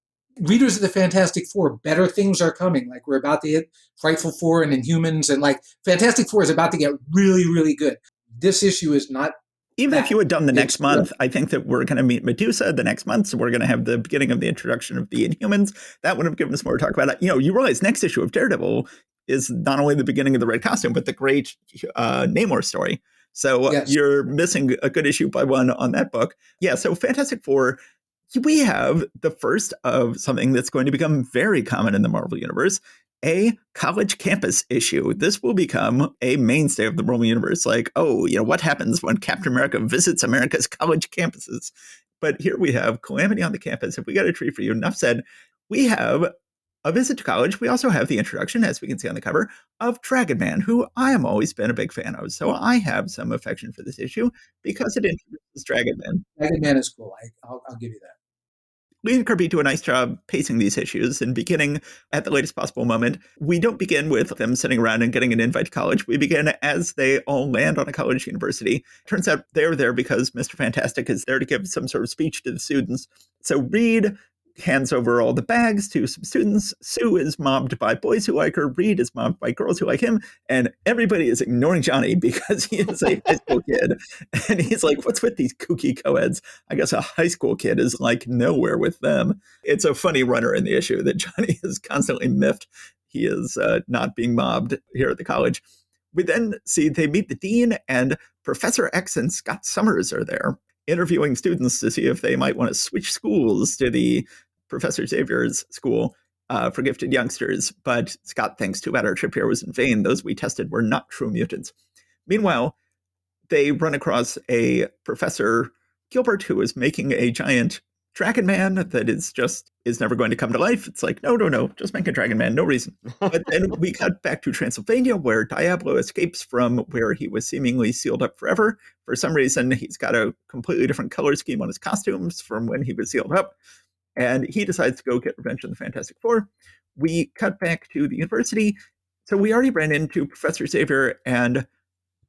readers of the Fantastic Four. Better things are coming. Like we're about to hit Frightful Four and Inhumans, and like Fantastic Four is about to get really, really good. This issue is not. Even if you had done the next month, I think that we're going to meet Medusa the next month. So we're going to have the beginning of the introduction of the Inhumans. That would have given us more to talk about. You realize next issue of Daredevil is not only the beginning of the red costume, but the great Namor story. So yes. You're missing a good issue by one on that book. Yeah, so Fantastic Four, we have the first of something that's going to become very common in the Marvel Universe, a college campus issue. This will become a mainstay of the Marvel Universe. Like, what happens when Captain America visits America's college campuses? But here we have Calamity on the campus. If we got a treat for you, enough said. We have a visit to college. We also have the introduction, as we can see on the cover, of Dragon Man, who I am always been a big fan of. So I have some affection for this issue because it introduces Dragon Man. Dragon Man is cool. I'll give you that. Lee and Kirby do a nice job pacing these issues and beginning at the latest possible moment. We don't begin with them sitting around and getting an invite to college. We begin as they all land on a college university. Turns out they're there because Mr. Fantastic is there to give some sort of speech to the students. So Reed hands over all the bags to some students. Sue is mobbed by boys who like her. Reed is mobbed by girls who like him. And everybody is ignoring Johnny because he is a high school kid. And he's like, what's with these kooky co-eds? I guess a high school kid is like nowhere with them. It's a funny runner in the issue that Johnny is constantly miffed. He is not being mobbed here at the college. We then see they meet the dean, and Professor X and Scott Summers are there interviewing students to see if they might want to switch schools to the Professor Xavier's school for gifted youngsters. But Scott thinks too bad our trip here was in vain. Those we tested were not true mutants. Meanwhile, they run across a Professor Gilbert who is making a giant Dragon Man that is never going to come to life. It's like, no, just make a Dragon Man, no reason. But then we cut back to Transylvania, where Diablo escapes from where he was seemingly sealed up forever. For some reason, he's got a completely different color scheme on his costumes from when he was sealed up. And he decides to go get revenge on the Fantastic Four. We cut back to the university. So we already ran into Professor Xavier and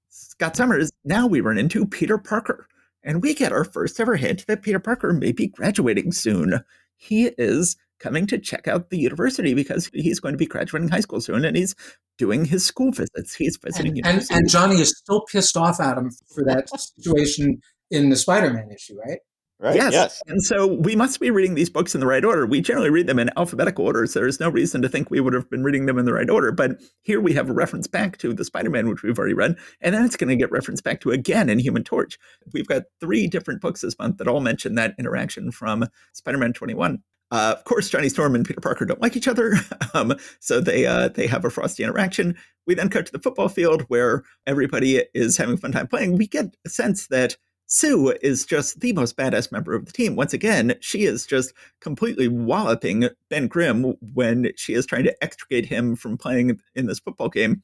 Scott Summers. Now we run into Peter Parker. And we get our first ever hint that Peter Parker may be graduating soon. He is coming to check out the university because he's going to be graduating high school soon, and he's doing his school visits. He's visiting university. And Johnny is still pissed off at him for that situation in the Spider-Man issue, right? Right. Yes. And so we must be reading these books in the right order. We generally read them in alphabetical order, so there's no reason to think we would have been reading them in the right order. But here we have a reference back to the Spider-Man, which we've already read, and then it's going to get referenced back to again in Human Torch. We've got 3 different books this month that all mention that interaction from Spider-Man 21. Of course, Johnny Storm and Peter Parker don't like each other, so they have a frosty interaction. We then cut to the football field where everybody is having a fun time playing. We get a sense that Sue is just the most badass member of the team. Once again, she is just completely walloping Ben Grimm when she is trying to extricate him from playing in this football game.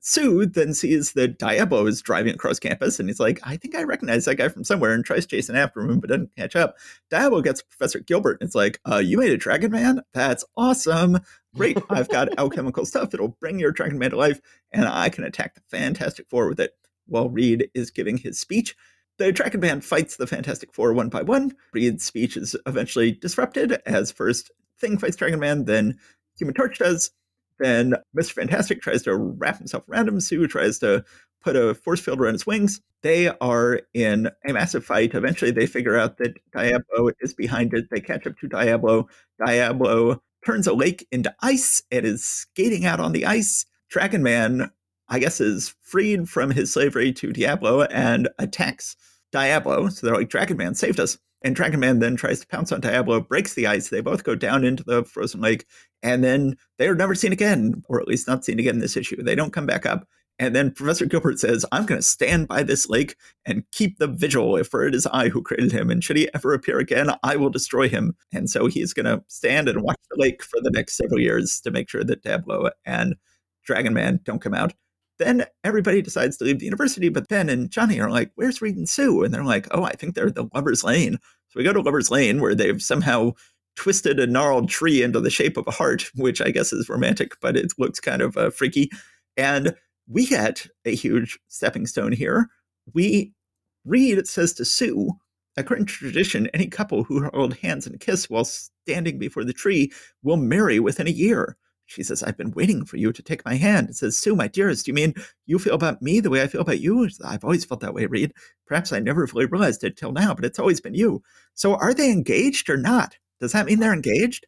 Sue then sees that Diablo is driving across campus, and he's like, I think I recognize that guy from somewhere, and tries chasing after him, but doesn't catch up. Diablo gets Professor Gilbert, and it's like, you made a Dragon Man? That's awesome. Great, I've got alchemical stuff that'll bring your Dragon Man to life, and I can attack the Fantastic Four with it. While Reed is giving his speech, the Dragon Man fights the Fantastic Four one by one. Reed's speech is eventually disrupted as first Thing fights Dragon Man, then Human Torch does. Then Mr. Fantastic tries to wrap himself around him. Sue tries to put a force field around his wings. They are in a massive fight. Eventually, they figure out that Diablo is behind it. They catch up to Diablo. Diablo turns a lake into ice and is skating out on the ice. Dragon Man, I guess, is freed from his slavery to Diablo and attacks Diablo. So they're like, Dragon Man saved us. And Dragon Man then tries to pounce on Diablo, breaks the ice. They both go down into the frozen lake, and then they're never seen again, or at least not seen again in this issue. They don't come back up. And then Professor Gilbert says, I'm going to stand by this lake and keep the vigil, for it is I who created him. And should he ever appear again, I will destroy him. And so he's going to stand and watch the lake for the next several years to make sure that Diablo and Dragon Man don't come out. Then everybody decides to leave the university, but Ben and Johnny are like, where's Reed and Sue? And they're like, oh, I think they're at the Lover's Lane. So we go to Lover's Lane, where they've somehow twisted a gnarled tree into the shape of a heart, which I guess is romantic, but it looks kind of freaky. And we get a huge stepping stone here. Reed says to Sue, according to tradition, any couple who hold hands and kiss while standing before the tree will marry within a year. She says, I've been waiting for you to take my hand. It says, Sue, my dearest, you mean you feel about me the way I feel about you? I've always felt that way, Reed. Perhaps I never fully realized it till now, but it's always been you. So are they engaged or not? Does that mean they're engaged?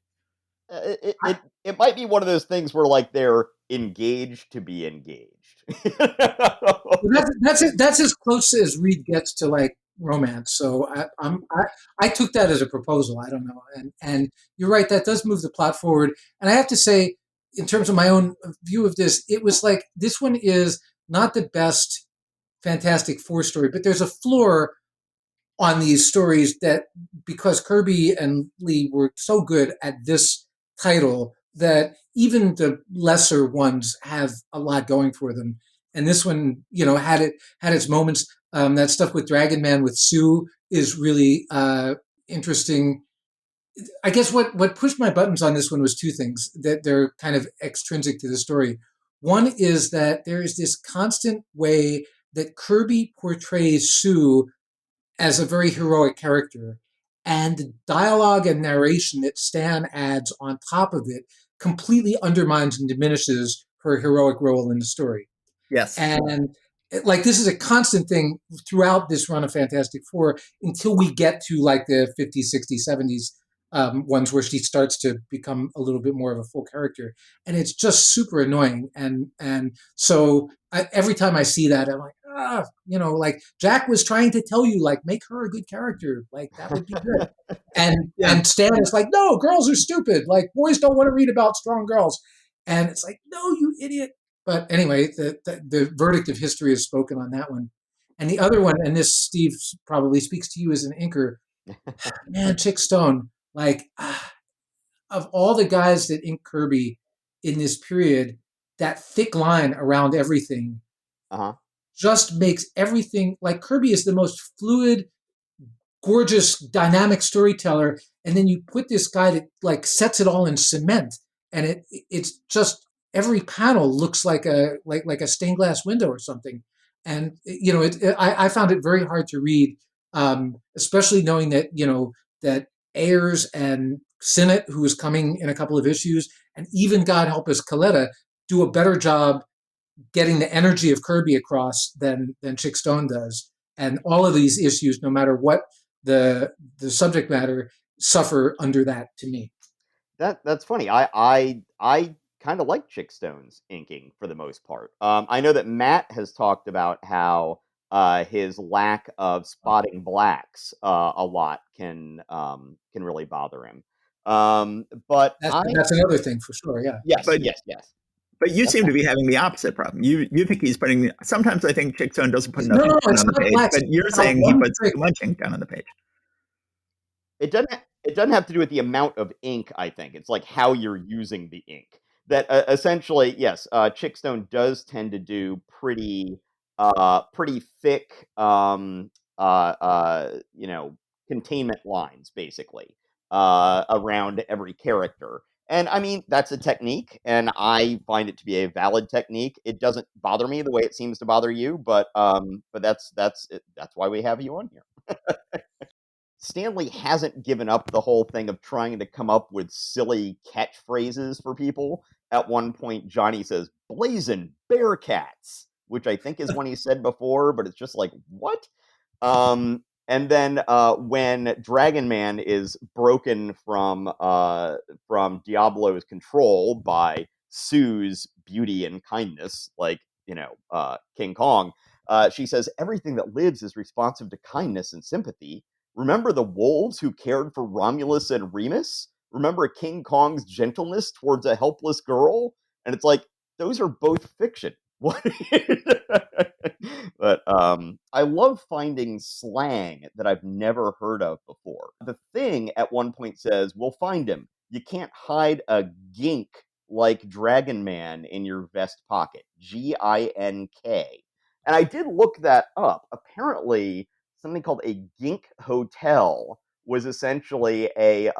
It might be one of those things where, like, they're engaged to be engaged. That's as close as Reed gets to like romance. So I took that as a proposal. I don't know, and you're right. That does move the plot forward. And I have to say, in terms of my own view of this, it was like this one is not the best Fantastic Four story, but there's a floor on these stories that because Kirby and Lee were so good at this title that even the lesser ones have a lot going for them. And this one, had its moments. That stuff with Dragon Man with Sue is really interesting. I guess what pushed my buttons on this one was 2 things that they're kind of extrinsic to the story. One is that there is this constant way that Kirby portrays Sue as a very heroic character, and the dialogue and narration that Stan adds on top of it completely undermines and diminishes her heroic role in the story. Yes. And like this is a constant thing throughout this run of Fantastic Four until we get to like the 50s, 60s, 70s ones where she starts to become a little bit more of a full character. And it's just super annoying. And so every time I see that, I'm like, like Jack was trying to tell you, like, make her a good character. Like, that would be good. And Stan is like, no, girls are stupid. Like, boys don't want to read about strong girls. And it's like, no, you idiot. But anyway, the verdict of history is spoken on that one. And the other one, and this, Steve, probably speaks to you as an inker, Man, Chick Stone, like of all the guys that ink Kirby in this period, that thick line around everything Uh-huh. just makes everything like Kirby is the most fluid, gorgeous, dynamic storyteller, and then you put this guy that like sets it all in cement, and it's just every panel looks like a stained glass window or something, and I found it very hard to read, especially knowing that that Ayers and Sinnott, who is coming in a couple of issues, and even God help us, Coletta, do a better job getting the energy of Kirby across than Chick Stone does. And all of these issues, no matter what the subject matter, suffer under that to me. That's funny. I kind of like Chick Stone's inking for the most part. I know that Matt has talked about how his lack of spotting blacks a lot can really bother him. But That's another thing for sure. Yeah. yes, But yes, yes. but you That's seem to fine. be having the opposite problem. You think he's putting. Sometimes I think Chick Stone doesn't put No, enough no, ink down it's on the not page, blacks. but you're It's got saying he one puts trick. too much ink down on the page. It doesn't have to do with the amount of ink, I think. It's like how you're using the ink. That essentially, yes, Chickstone does tend to do pretty thick, containment lines, basically, around every character. And I mean, that's a technique, and I find it to be a valid technique. It doesn't bother me the way it seems to bother you, but that's why we have you on here. Stanley hasn't given up the whole thing of trying to come up with silly catchphrases for people. At one point, Johnny says, "Blazin' Bearcats," which I think is one he said before, but it's just like, what? And then when Dragon Man is broken from Diablo's control by Sue's beauty and kindness, like King Kong, she says everything that lives is responsive to kindness and sympathy. Remember the wolves who cared for Romulus and Remus? Remember King Kong's gentleness towards a helpless girl? And it's like, those are both fiction. What? But I love finding slang that I've never heard of before. The Thing at one point says, "We'll find him. You can't hide a gink like Dragon Man in your vest pocket. Gink." And I did look that up. Apparently, something called a gink hotel was essentially a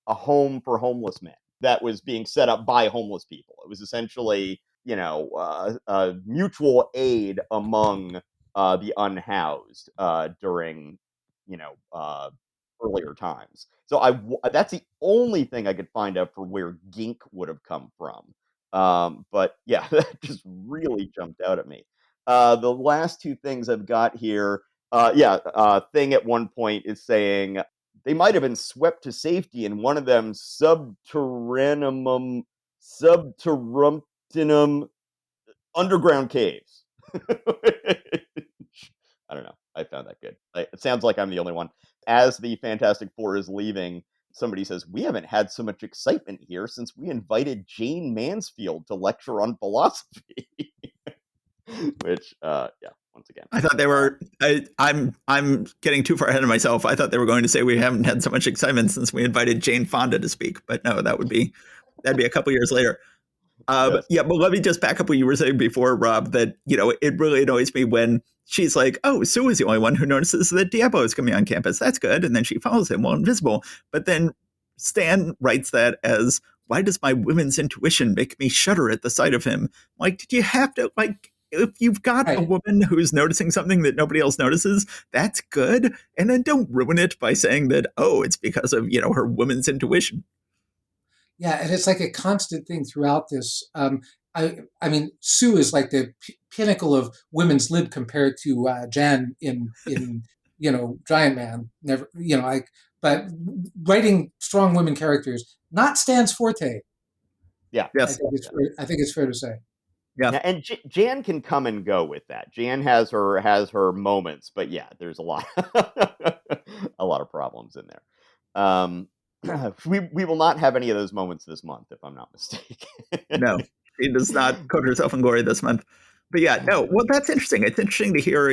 home for homeless men that was being set up by homeless people. It was essentially mutual aid among the unhoused during you know uh, earlier times. So that's the only thing I could find out for where gink would have come from. But yeah, that just really jumped out at me. The last two things I've got here, Thing at one point is saying they might have been swept to safety in one of them subterranean underground caves. I don't know. I found that good. It sounds like I'm the only one. As the Fantastic Four is leaving, somebody says, "We haven't had so much excitement here since we invited Jane Mansfield to lecture on philosophy." Which, yeah, once again. I thought they were. I'm getting too far ahead of myself. I thought they were going to say we haven't had so much excitement since we invited Jane Fonda to speak, but no, that'd be a couple years later. Yes. Yeah, but let me just back up what you were saying before, Rob, that, it really annoys me when she's like, oh, Sue is the only one who notices that Diablo is coming on campus. That's good. And then she follows him while invisible. But then Stan writes that as, why does my women's intuition make me shudder at the sight of him? Like, did you have to, like, if you've got a Right. woman who's noticing something that nobody else notices, that's good. And then don't ruin it by saying that, oh, it's because of, her woman's intuition. Yeah, and it's like a constant thing throughout this. I mean, Sue is like the pinnacle of women's lib compared to Jan in Giant Man. Never, but writing strong women characters, not Stan's forte. Yeah. Yes. I think it's fair to say. Yeah. Yeah, and Jan can come and go with that. Jan has her moments, but yeah, there's a lot a lot of problems in there. Um, we will not have any of those moments this month, if I'm not mistaken. No, she does not coat herself in glory this month. But yeah, no. Well, that's interesting. It's interesting to hear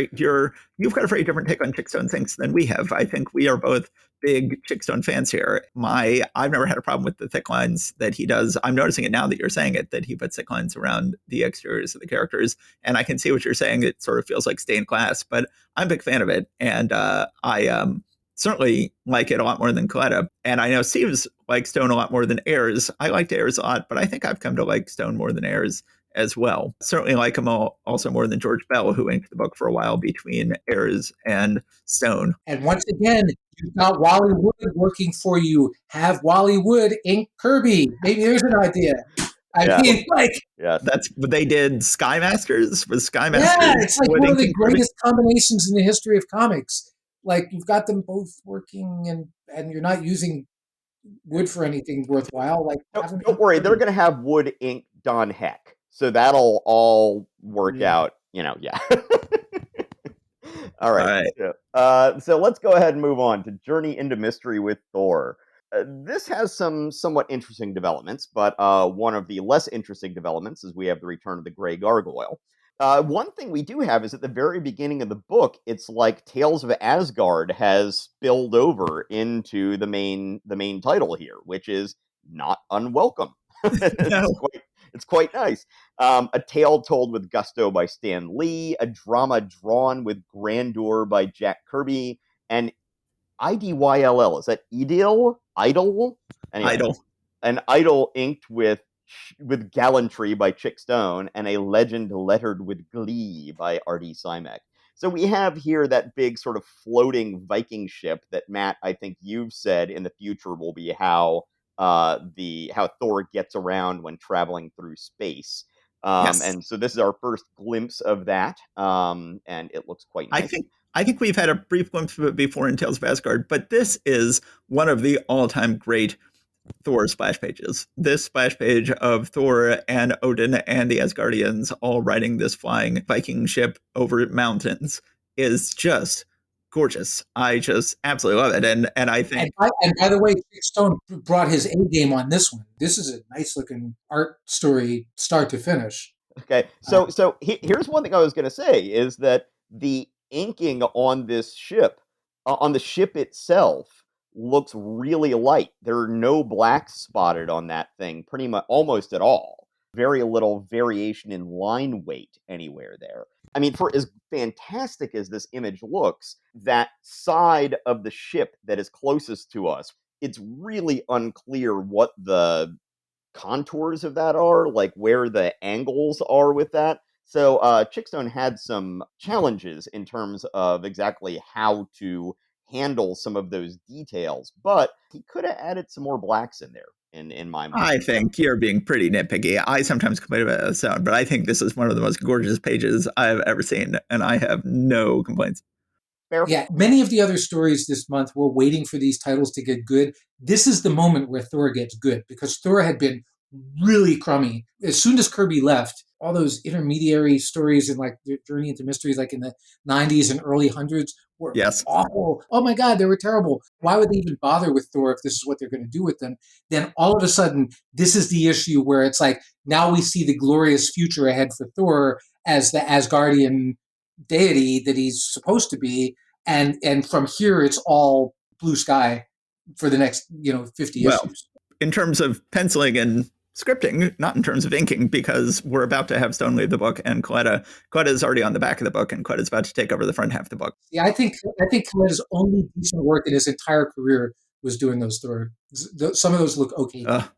you've got a very different take on Chickstone things than we have. I think we are both big Chickstone fans here. I've never had a problem with the thick lines that he does. I'm noticing it now that you're saying it, that he puts thick lines around the exteriors of the characters, and I can see what you're saying. It sort of feels like stained glass, but I'm a big fan of it, and I certainly like it a lot more than Coletta. And I know Steve's like Stone a lot more than Ayers. I liked Ayers a lot, but I think I've come to like Stone more than Ayers as well. Certainly like him also more than George Bell, who inked the book for a while between Ayers and Stone. And once again, you've got Wally Wood working for you. Have Wally Wood ink Kirby. Maybe there's an idea. I mean, like, Yes. That's what they did. Sky Masters was Sky yeah, Masters. it's like one of the greatest combinations in the history of comics. Like, you've got them both working, and you're not using Wood for anything worthwhile. Like, Don't worry, they're going to have Wood ink Don Heck, so that'll all work out. Yeah. All right. So let's go ahead and move on to Journey into Mystery with Thor. This has some somewhat interesting developments, but one of the less interesting developments is we have the return of the Grey Gargoyle. One thing we do have is at the very beginning of the book, it's like Tales of Asgard has spilled over into the main title here, which is not unwelcome. It's quite nice. A tale told with gusto by Stan Lee, a drama drawn with grandeur by Jack Kirby, and IDYLL. Is that Idil? Idol? Anyway, Idol. an idol inked with gallantry by Chick Stone, and a legend lettered with glee by R.D. Simek. So we have here that big sort of floating Viking ship that, Matt, I think you've said in the future will be how Thor gets around when traveling through space. Yes. And so this is our first glimpse of that, and it looks quite nice. I think we've had a brief glimpse of it before in Tales of Asgard, but this is one of the all-time great Thor splash pages. This splash page of Thor and Odin and the Asgardians all riding this flying Viking ship over mountains is just gorgeous. I just absolutely love it. And I think. And by the way, Stone brought his A game on this one. This is a nice looking art story, start to finish. Okay, so here's one thing I was going to say is that the inking on this ship, on the ship itself, looks really light. There are no blacks spotted on that thing, pretty much almost at all. Very little variation in line weight anywhere there. I mean, for as fantastic as this image looks, that side of the ship that is closest to us, it's really unclear what the contours of that are, like where the angles are with that. So Chickstone had some challenges in terms of exactly how to handle some of those details, but he could have added some more blacks in there, in my mind. I think you're being pretty nitpicky. I sometimes complain about the sound, but I think this is one of the most gorgeous pages I've ever seen, and I have no complaints. Fair. Yeah, many of the other stories this month were waiting for these titles to get good. This is the moment where Thor gets good, because Thor had been really crummy. As soon as Kirby left, all those intermediary stories and like Journey into Mysteries, like in the 90s and early hundreds, were awful. Oh my God, they were terrible. Why would they even bother with Thor if this is what they're going to do with them? Then all of a sudden, this is the issue where it's like, now we see the glorious future ahead for Thor as the Asgardian deity that he's supposed to be. And from here, it's all blue sky for the next 50 issues. In terms of penciling and scripting, not in terms of inking, because we're about to have Stone leave the book, and Coletta is already on the back of the book, and Coletta's about to take over the front half of the book. Yeah, I think Coletta's only decent work in his entire career was doing those Thor. Some of those look okay. I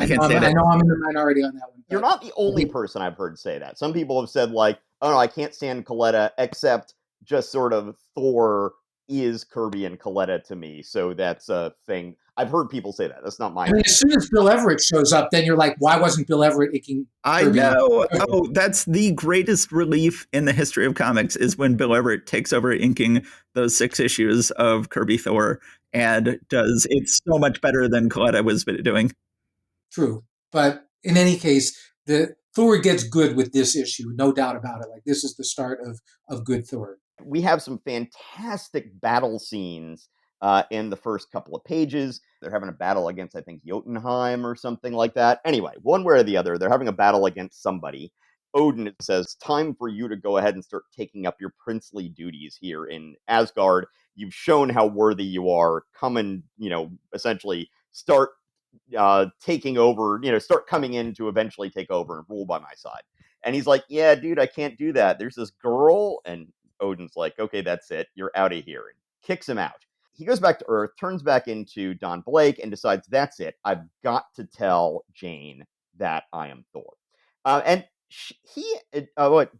can't stand it. I know I'm in the minority on that one. You're not the only person I've heard say that. Some people have said, like, oh no, I can't stand Coletta, except just sort of Thor is Kirby and Coletta to me. So that's a thing. I've heard people say that. That's not my I mean, as soon as Bill Everett shows up, then you're like, why wasn't Bill Everett inking Kirby? I know. Oh, that's the greatest relief in the history of comics, is when Bill Everett takes over inking those 6 issues of Kirby Thor and does it so much better than Coletta was doing. True. But in any case, the Thor gets good with this issue, no doubt about it. Like, this is the start of good Thor. We have some fantastic battle scenes in the first couple of pages. They're having a battle against, I think, Jotunheim or something like that. Anyway, one way or the other, they're having a battle against somebody. Odin says, time for you to go ahead and start taking up your princely duties here in Asgard. You've shown how worthy you are. Come and, essentially start taking over, start coming in to eventually take over and rule by my side. And he's like, yeah, dude, I can't do that. There's this girl. And Odin's like, okay, that's it. You're out of here. And kicks him out. He goes back to Earth, turns back into Don Blake, and decides, that's it. I've got to tell Jane that I am Thor. And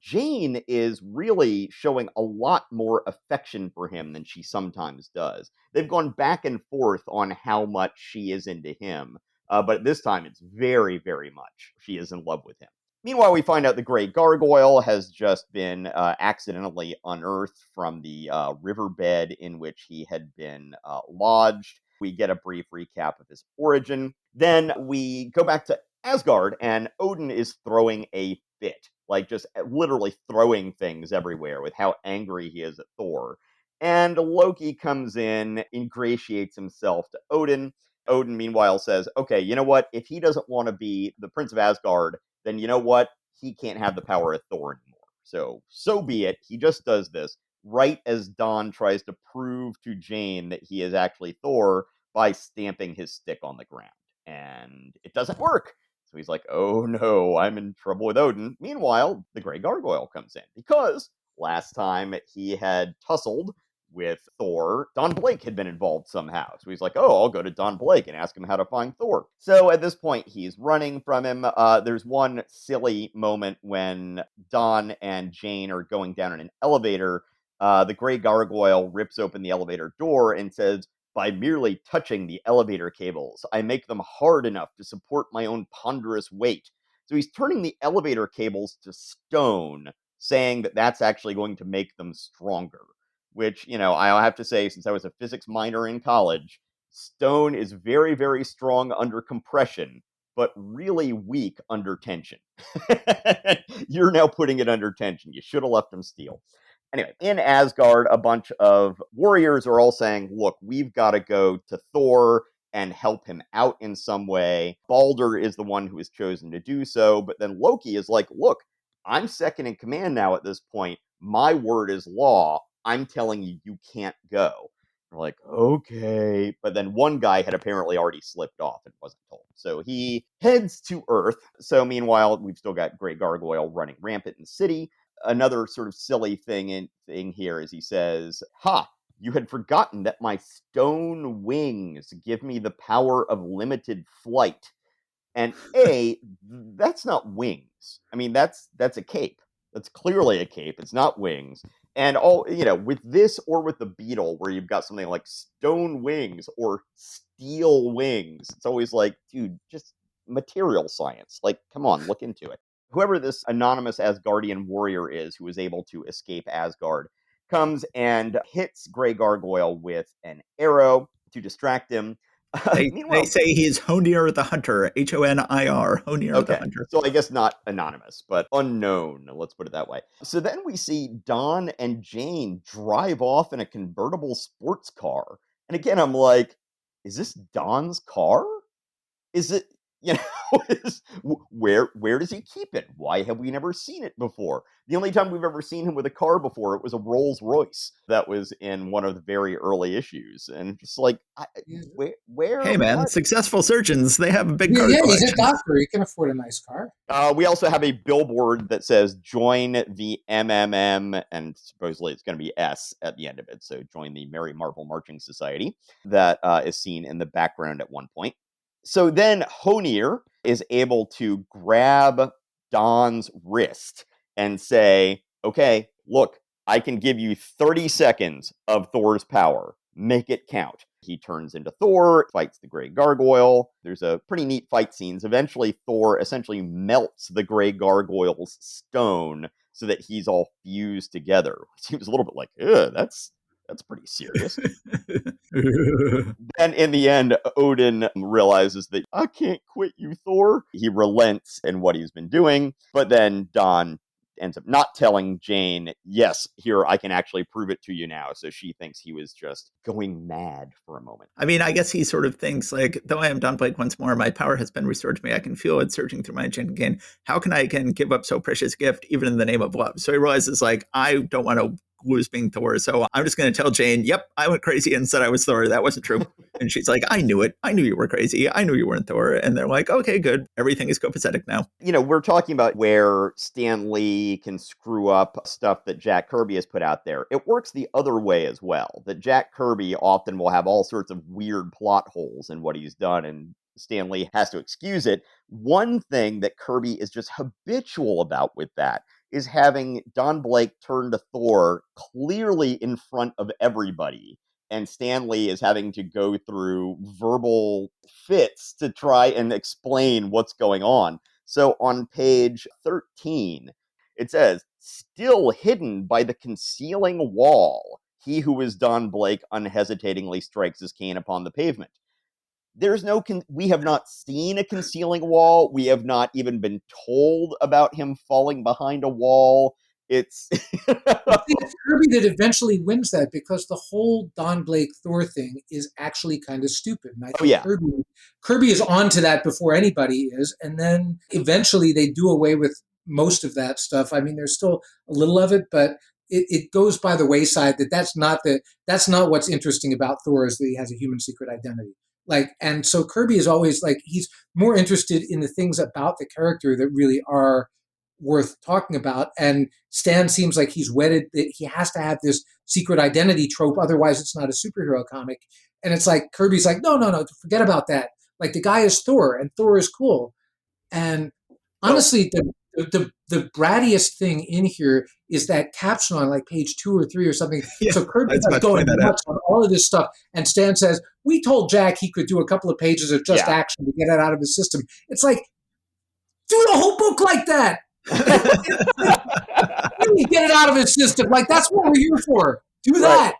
Jane is really showing a lot more affection for him than she sometimes does. They've gone back and forth on how much she is into him, but this time it's very, very much she is in love with him. Meanwhile, we find out the Grey Gargoyle has just been accidentally unearthed from the riverbed in which he had been lodged. We get a brief recap of his origin. Then we go back to Asgard, and Odin is throwing a fit, like just literally throwing things everywhere with how angry he is at Thor. And Loki comes in, ingratiates himself to Odin. Odin, meanwhile, says, okay, you know what? If he doesn't want to be the Prince of Asgard, then you know what? He can't have the power of Thor anymore. So be it. He just does this right as Don tries to prove to Jane that he is actually Thor by stamping his stick on the ground. And it doesn't work. So he's like, oh no, I'm in trouble with Odin. Meanwhile, the Grey Gargoyle comes in because last time he had tussled with Thor, Don Blake had been involved somehow. So he's like, oh, I'll go to Don Blake and ask him how to find Thor. So at this point, he's running from him. There's one silly moment when Don and Jane are going down in an elevator. The Grey Gargoyle rips open the elevator door and says, by merely touching the elevator cables, I make them hard enough to support my own ponderous weight. So he's turning the elevator cables to stone, saying that that's actually going to make them stronger. Which, I have to say, since I was a physics minor in college, stone is very, very strong under compression, but really weak under tension. You're now putting it under tension. You should have left them steel. Anyway, in Asgard, a bunch of warriors are all saying, look, we've got to go to Thor and help him out in some way. Balder is the one who has chosen to do so, but then Loki is like, look, I'm second in command now at this point. My word is law. I'm telling you, you can't go. We're like, okay. But then one guy had apparently already slipped off and wasn't told. So he heads to Earth. So meanwhile, we've still got Grey Gargoyle running rampant in the city. Another sort of silly thing here is he says, ha, you had forgotten that my stone wings give me the power of limited flight. And that's not wings. I mean, that's a cape. That's clearly a cape. It's not wings. And with this or with the beetle, where you've got something like stone wings or steel wings, it's always like, dude, just material science. Like, come on, look into it. Whoever this anonymous Asgardian warrior is who is able to escape Asgard comes and hits Grey Gargoyle with an arrow to distract him. They say he's Honir the Hunter, Honir, Honir the Okay, Hunter. so I guess not anonymous, but unknown, let's put it that way. So then we see Don and Jane drive off in a convertible sports car. And again, I'm like, is this Don's car? Is it, where does he keep it? Why have we never seen it before? The only time we've ever seen him with a car before, it was a Rolls Royce that was in one of the very early issues. And just like, Hey man, what? successful surgeons, they have a big car Yeah, he's a collection. doctor. He can afford a nice car. We also have a billboard that says join the MMM, and supposedly it's going to be S at the end of it. So join the Merry Marvel Marching Society that is seen in the background at one point. So then Honir is able to grab Don's wrist and say, okay, look, I can give you 30 seconds of Thor's power. Make it count. He turns into Thor, fights the Grey Gargoyle. There's a pretty neat fight scenes. Eventually, Thor essentially melts the Grey Gargoyle's stone so that he's all fused together. It seems a little bit like, that's pretty serious. And in the end, Odin realizes that I can't quit you, Thor. He relents in what he's been doing, but then Don ends up not telling Jane, yes, here, I can actually prove it to you now. So she thinks he was just going mad for a moment. I mean, I guess he sort of thinks like, though I am Don Blake once more, my power has been restored to me. I can feel it surging through my engine again. How can I again give up so precious gift, even in the name of love? So he realizes like, I don't want to lose being Thor. So I'm just going to tell Jane, yep, I went crazy and said I was Thor. That wasn't true. And she's like, I knew it. I knew you were crazy. I knew you weren't Thor. And they're like, okay, good. Everything is copacetic now. We're talking about where Stan Lee can screw up stuff that Jack Kirby has put out there. It works the other way as well, that Jack Kirby often will have all sorts of weird plot holes in what he's done, and Stan Lee has to excuse it. One thing that Kirby is just habitual about with that is having Don Blake turn to Thor clearly in front of everybody. And Stan Lee is having to go through verbal fits to try and explain what's going on. So on page 13, it says, still hidden by the concealing wall, he who is Don Blake unhesitatingly strikes his cane upon the pavement. We have not seen a concealing wall. We have not even been told about him falling behind a wall. It's It's Kirby that eventually wins that, because the whole Don Blake Thor thing is actually kind of stupid. And I think yeah. Kirby is onto that before anybody is. And then eventually they do away with most of that stuff. I mean, there's still a little of it, but it goes by the wayside that's not what's interesting about Thor, is that he has a human secret identity. And so Kirby is always like, he's more interested in the things about the character that really are worth talking about. And Stan seems like he's wedded that he has to have this secret identity trope, otherwise it's not a superhero comic. And it's like Kirby's like, no, forget about that. Like, the guy is Thor, and Thor is cool. And honestly, the brattiest thing in here is that caption on like page 2 or 3 or something. Yeah, so Kirby's like going nuts on all of this stuff, and Stan says, we told Jack he could do a couple of pages of just action to get it out of his system. It's like, do the whole book like that. Really get it out of his system. Like, that's what we're here for. Do that.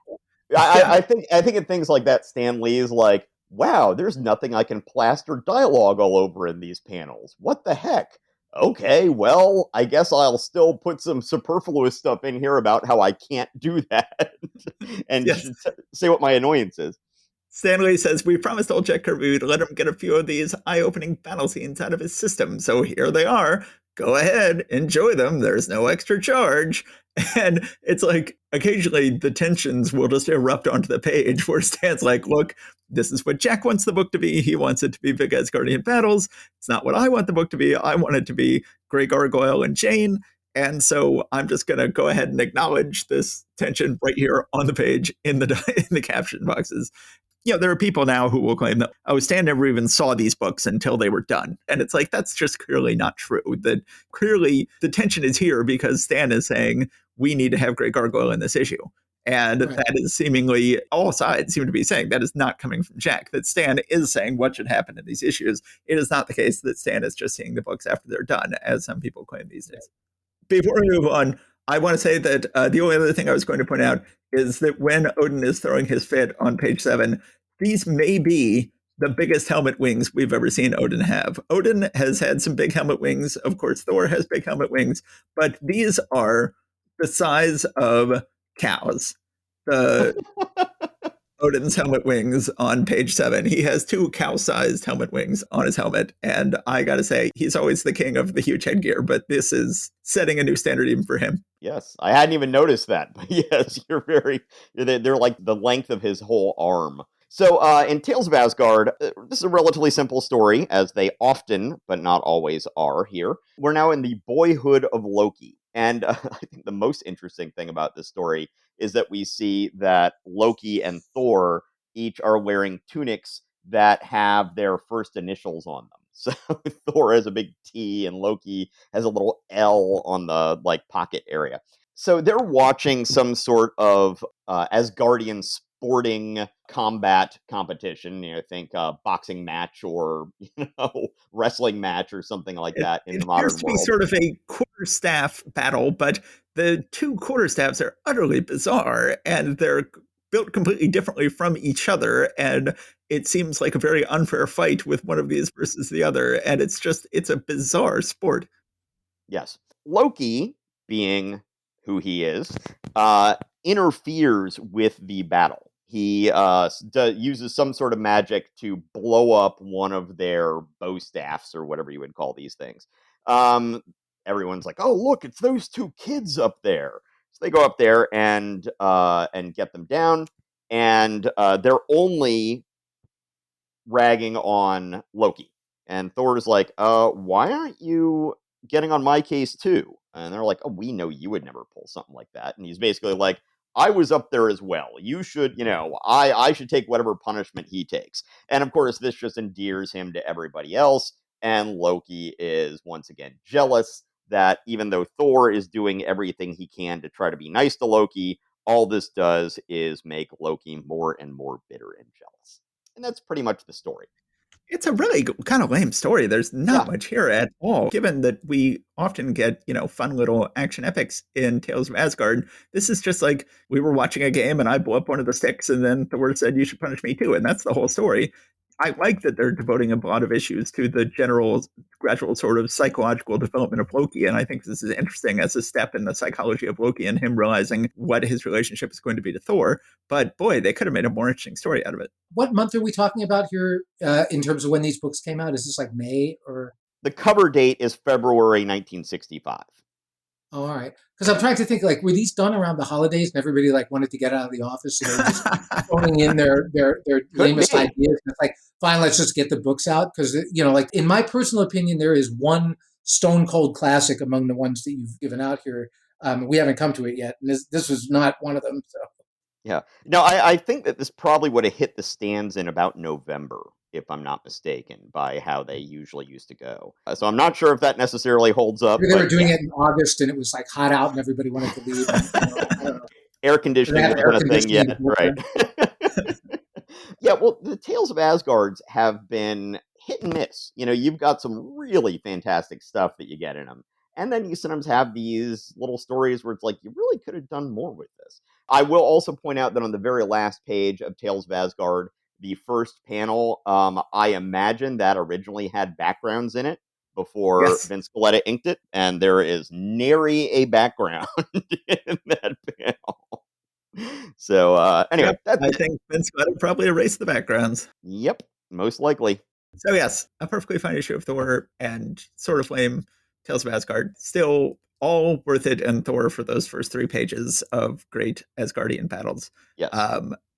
Right. I think in things like that, Stan Lee is like, wow, there's nothing I can plaster dialogue all over in these panels. What the heck? Okay, well, I guess I'll still put some superfluous stuff in here about how I can't do that and say what my annoyance is. Stan Lee says, we promised old Jack Kirby to let him get a few of these eye-opening battle scenes out of his system. So here they are. Go ahead, enjoy them. There's no extra charge. And it's like, occasionally the tensions will just erupt onto the page where Stan's like, look, this is what Jack wants the book to be. He wants it to be big Asgardian battles. It's not what I want the book to be. I want it to be Grey Gargoyle and Jane. And so I'm just going to go ahead and acknowledge this tension right here on the page in the caption boxes. There are people now who will claim that, Stan never even saw these books until they were done. And it's like, that's just clearly not true. That clearly the tension is here because Stan is saying, we need to have Grey Gargoyle in this issue. And that is seemingly, all sides seem to be saying, that is not coming from Jack, that Stan is saying what should happen in these issues. It is not the case that Stan is just seeing the books after they're done, as some people claim these days. Before we move on, I want to say that the only other thing I was going to point out is that when Odin is throwing his fit on page 7, these may be the biggest helmet wings we've ever seen Odin have. Odin has had some big helmet wings. Of course, Thor has big helmet wings, but these are the size of cows. Odin's helmet wings on page 7. He has 2 cow-sized helmet wings on his helmet. And I got to say, he's always the king of the huge headgear, but this is setting a new standard even for him. Yes, I hadn't even noticed that. But yes, they're like the length of his whole arm. So in Tales of Asgard, this is a relatively simple story, as they often, but not always, are here. We're now in the boyhood of Loki. And I think the most interesting thing about this story is that we see that Loki and Thor each are wearing tunics that have their first initials on them. So Thor has a big T and Loki has a little L on the pocket area. So they're watching some sort of Asgardian sporting combat competition. Think boxing match or wrestling match or something like that in the modern world. It appears to be sort of a quarterstaff battle, but the 2 quarterstaffs are utterly bizarre, and they're built completely differently from each other, and it seems like a very unfair fight with one of these versus the other, and it's a bizarre sport. Yes. Loki being who he is, interferes with the battle. He uses some sort of magic to blow up one of their bow staffs, or whatever you would call these things. Everyone's like, "Oh, look, it's those two kids up there." So they go up there and get them down, and they're only ragging on Loki. And Thor's like, why aren't you getting on my case too? And they're like, oh, we know you would never pull something like that. And he's basically like, I was up there as well. You should, I should take whatever punishment he takes. And of course, this just endears him to everybody else. And Loki is once again jealous that even though Thor is doing everything he can to try to be nice to Loki, all this does is make Loki more and more bitter and jealous. And that's pretty much the story. It's a really kind of lame story. There's not Yeah. much here at all. Given that we often get, fun little action epics in Tales of Asgard, this is just like we were watching a game and I blew up one of the sticks and then Thor said, you should punish me too. And that's the whole story. I like that they're devoting a lot of issues to the general, gradual sort of psychological development of Loki. And I think this is interesting as a step in the psychology of Loki and him realizing what his relationship is going to be to Thor. But boy, they could have made a more interesting story out of it. What month are we talking about here in terms of when these books came out? Is this like May or? The cover date is February 1965. Oh, all right. Because I'm trying to think, like, were these done around the holidays and everybody like wanted to get out of the office, so they were just throwing in their lamest ideas? And it's like, fine, let's just get the books out because like in my personal opinion, there is one stone cold classic among the ones that you've given out here. We haven't come to it yet, and this was not one of them. So. Yeah. No, I think that this probably would have hit the stands in about November, if I'm not mistaken, by how they usually used to go. So I'm not sure if that necessarily holds up. Maybe they were doing it in August and it was like hot out and everybody wanted to leave. And, I don't know. Air conditioning wasn't a thing yet, right? Yeah, well, the Tales of Asgards have been hit and miss. You've got some really fantastic stuff that you get in them. And then you sometimes have these little stories where it's like, you really could have done more with this. I will also point out that on the very last page of Tales of Asgard, the first panel, I imagine that originally had backgrounds in it before Vince Coletta inked it, and there is nary a background in that panel. So anyway, I think Vince Coletta probably erased the backgrounds. Yep, most likely. So yes, a perfectly fine issue of Thor and sort of lame Tales of Asgard. Still all worth it, and Thor for those first 3 pages of great Asgardian battles. Yes.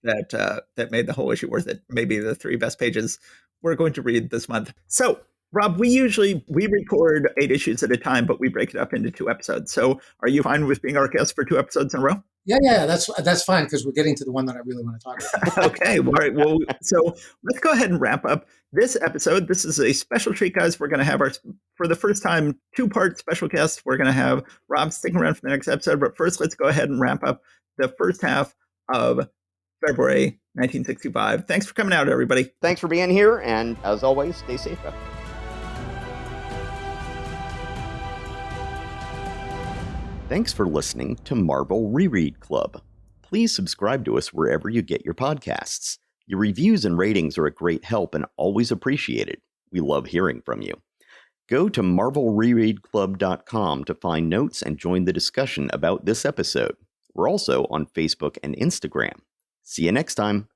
That made the whole issue worth it. Maybe the 3 best pages we're going to read this month. So Rob, we record 8 issues at a time, but we break it up into 2 episodes. So are you fine with being our guest for 2 episodes in a row? Yeah, that's fine because we're getting to the one that I really want to talk about. Okay, all right. Well, so let's go ahead and wrap up this episode. This is a special treat, guys. We're going to have for the first time, 2-part special guest. We're going to have Rob sticking around for the next episode. But first, let's go ahead and wrap up the first half of February 1965. Thanks for coming out, everybody. Thanks for being here, and as always, stay safe. Thanks for listening to Marvel Reread Club. Please subscribe to us wherever you get your podcasts. Your reviews and ratings are a great help and always appreciated. We love hearing from you. Go to marvelrereadclub.com to find notes and join the discussion about this episode. We're also on Facebook and Instagram. See you next time.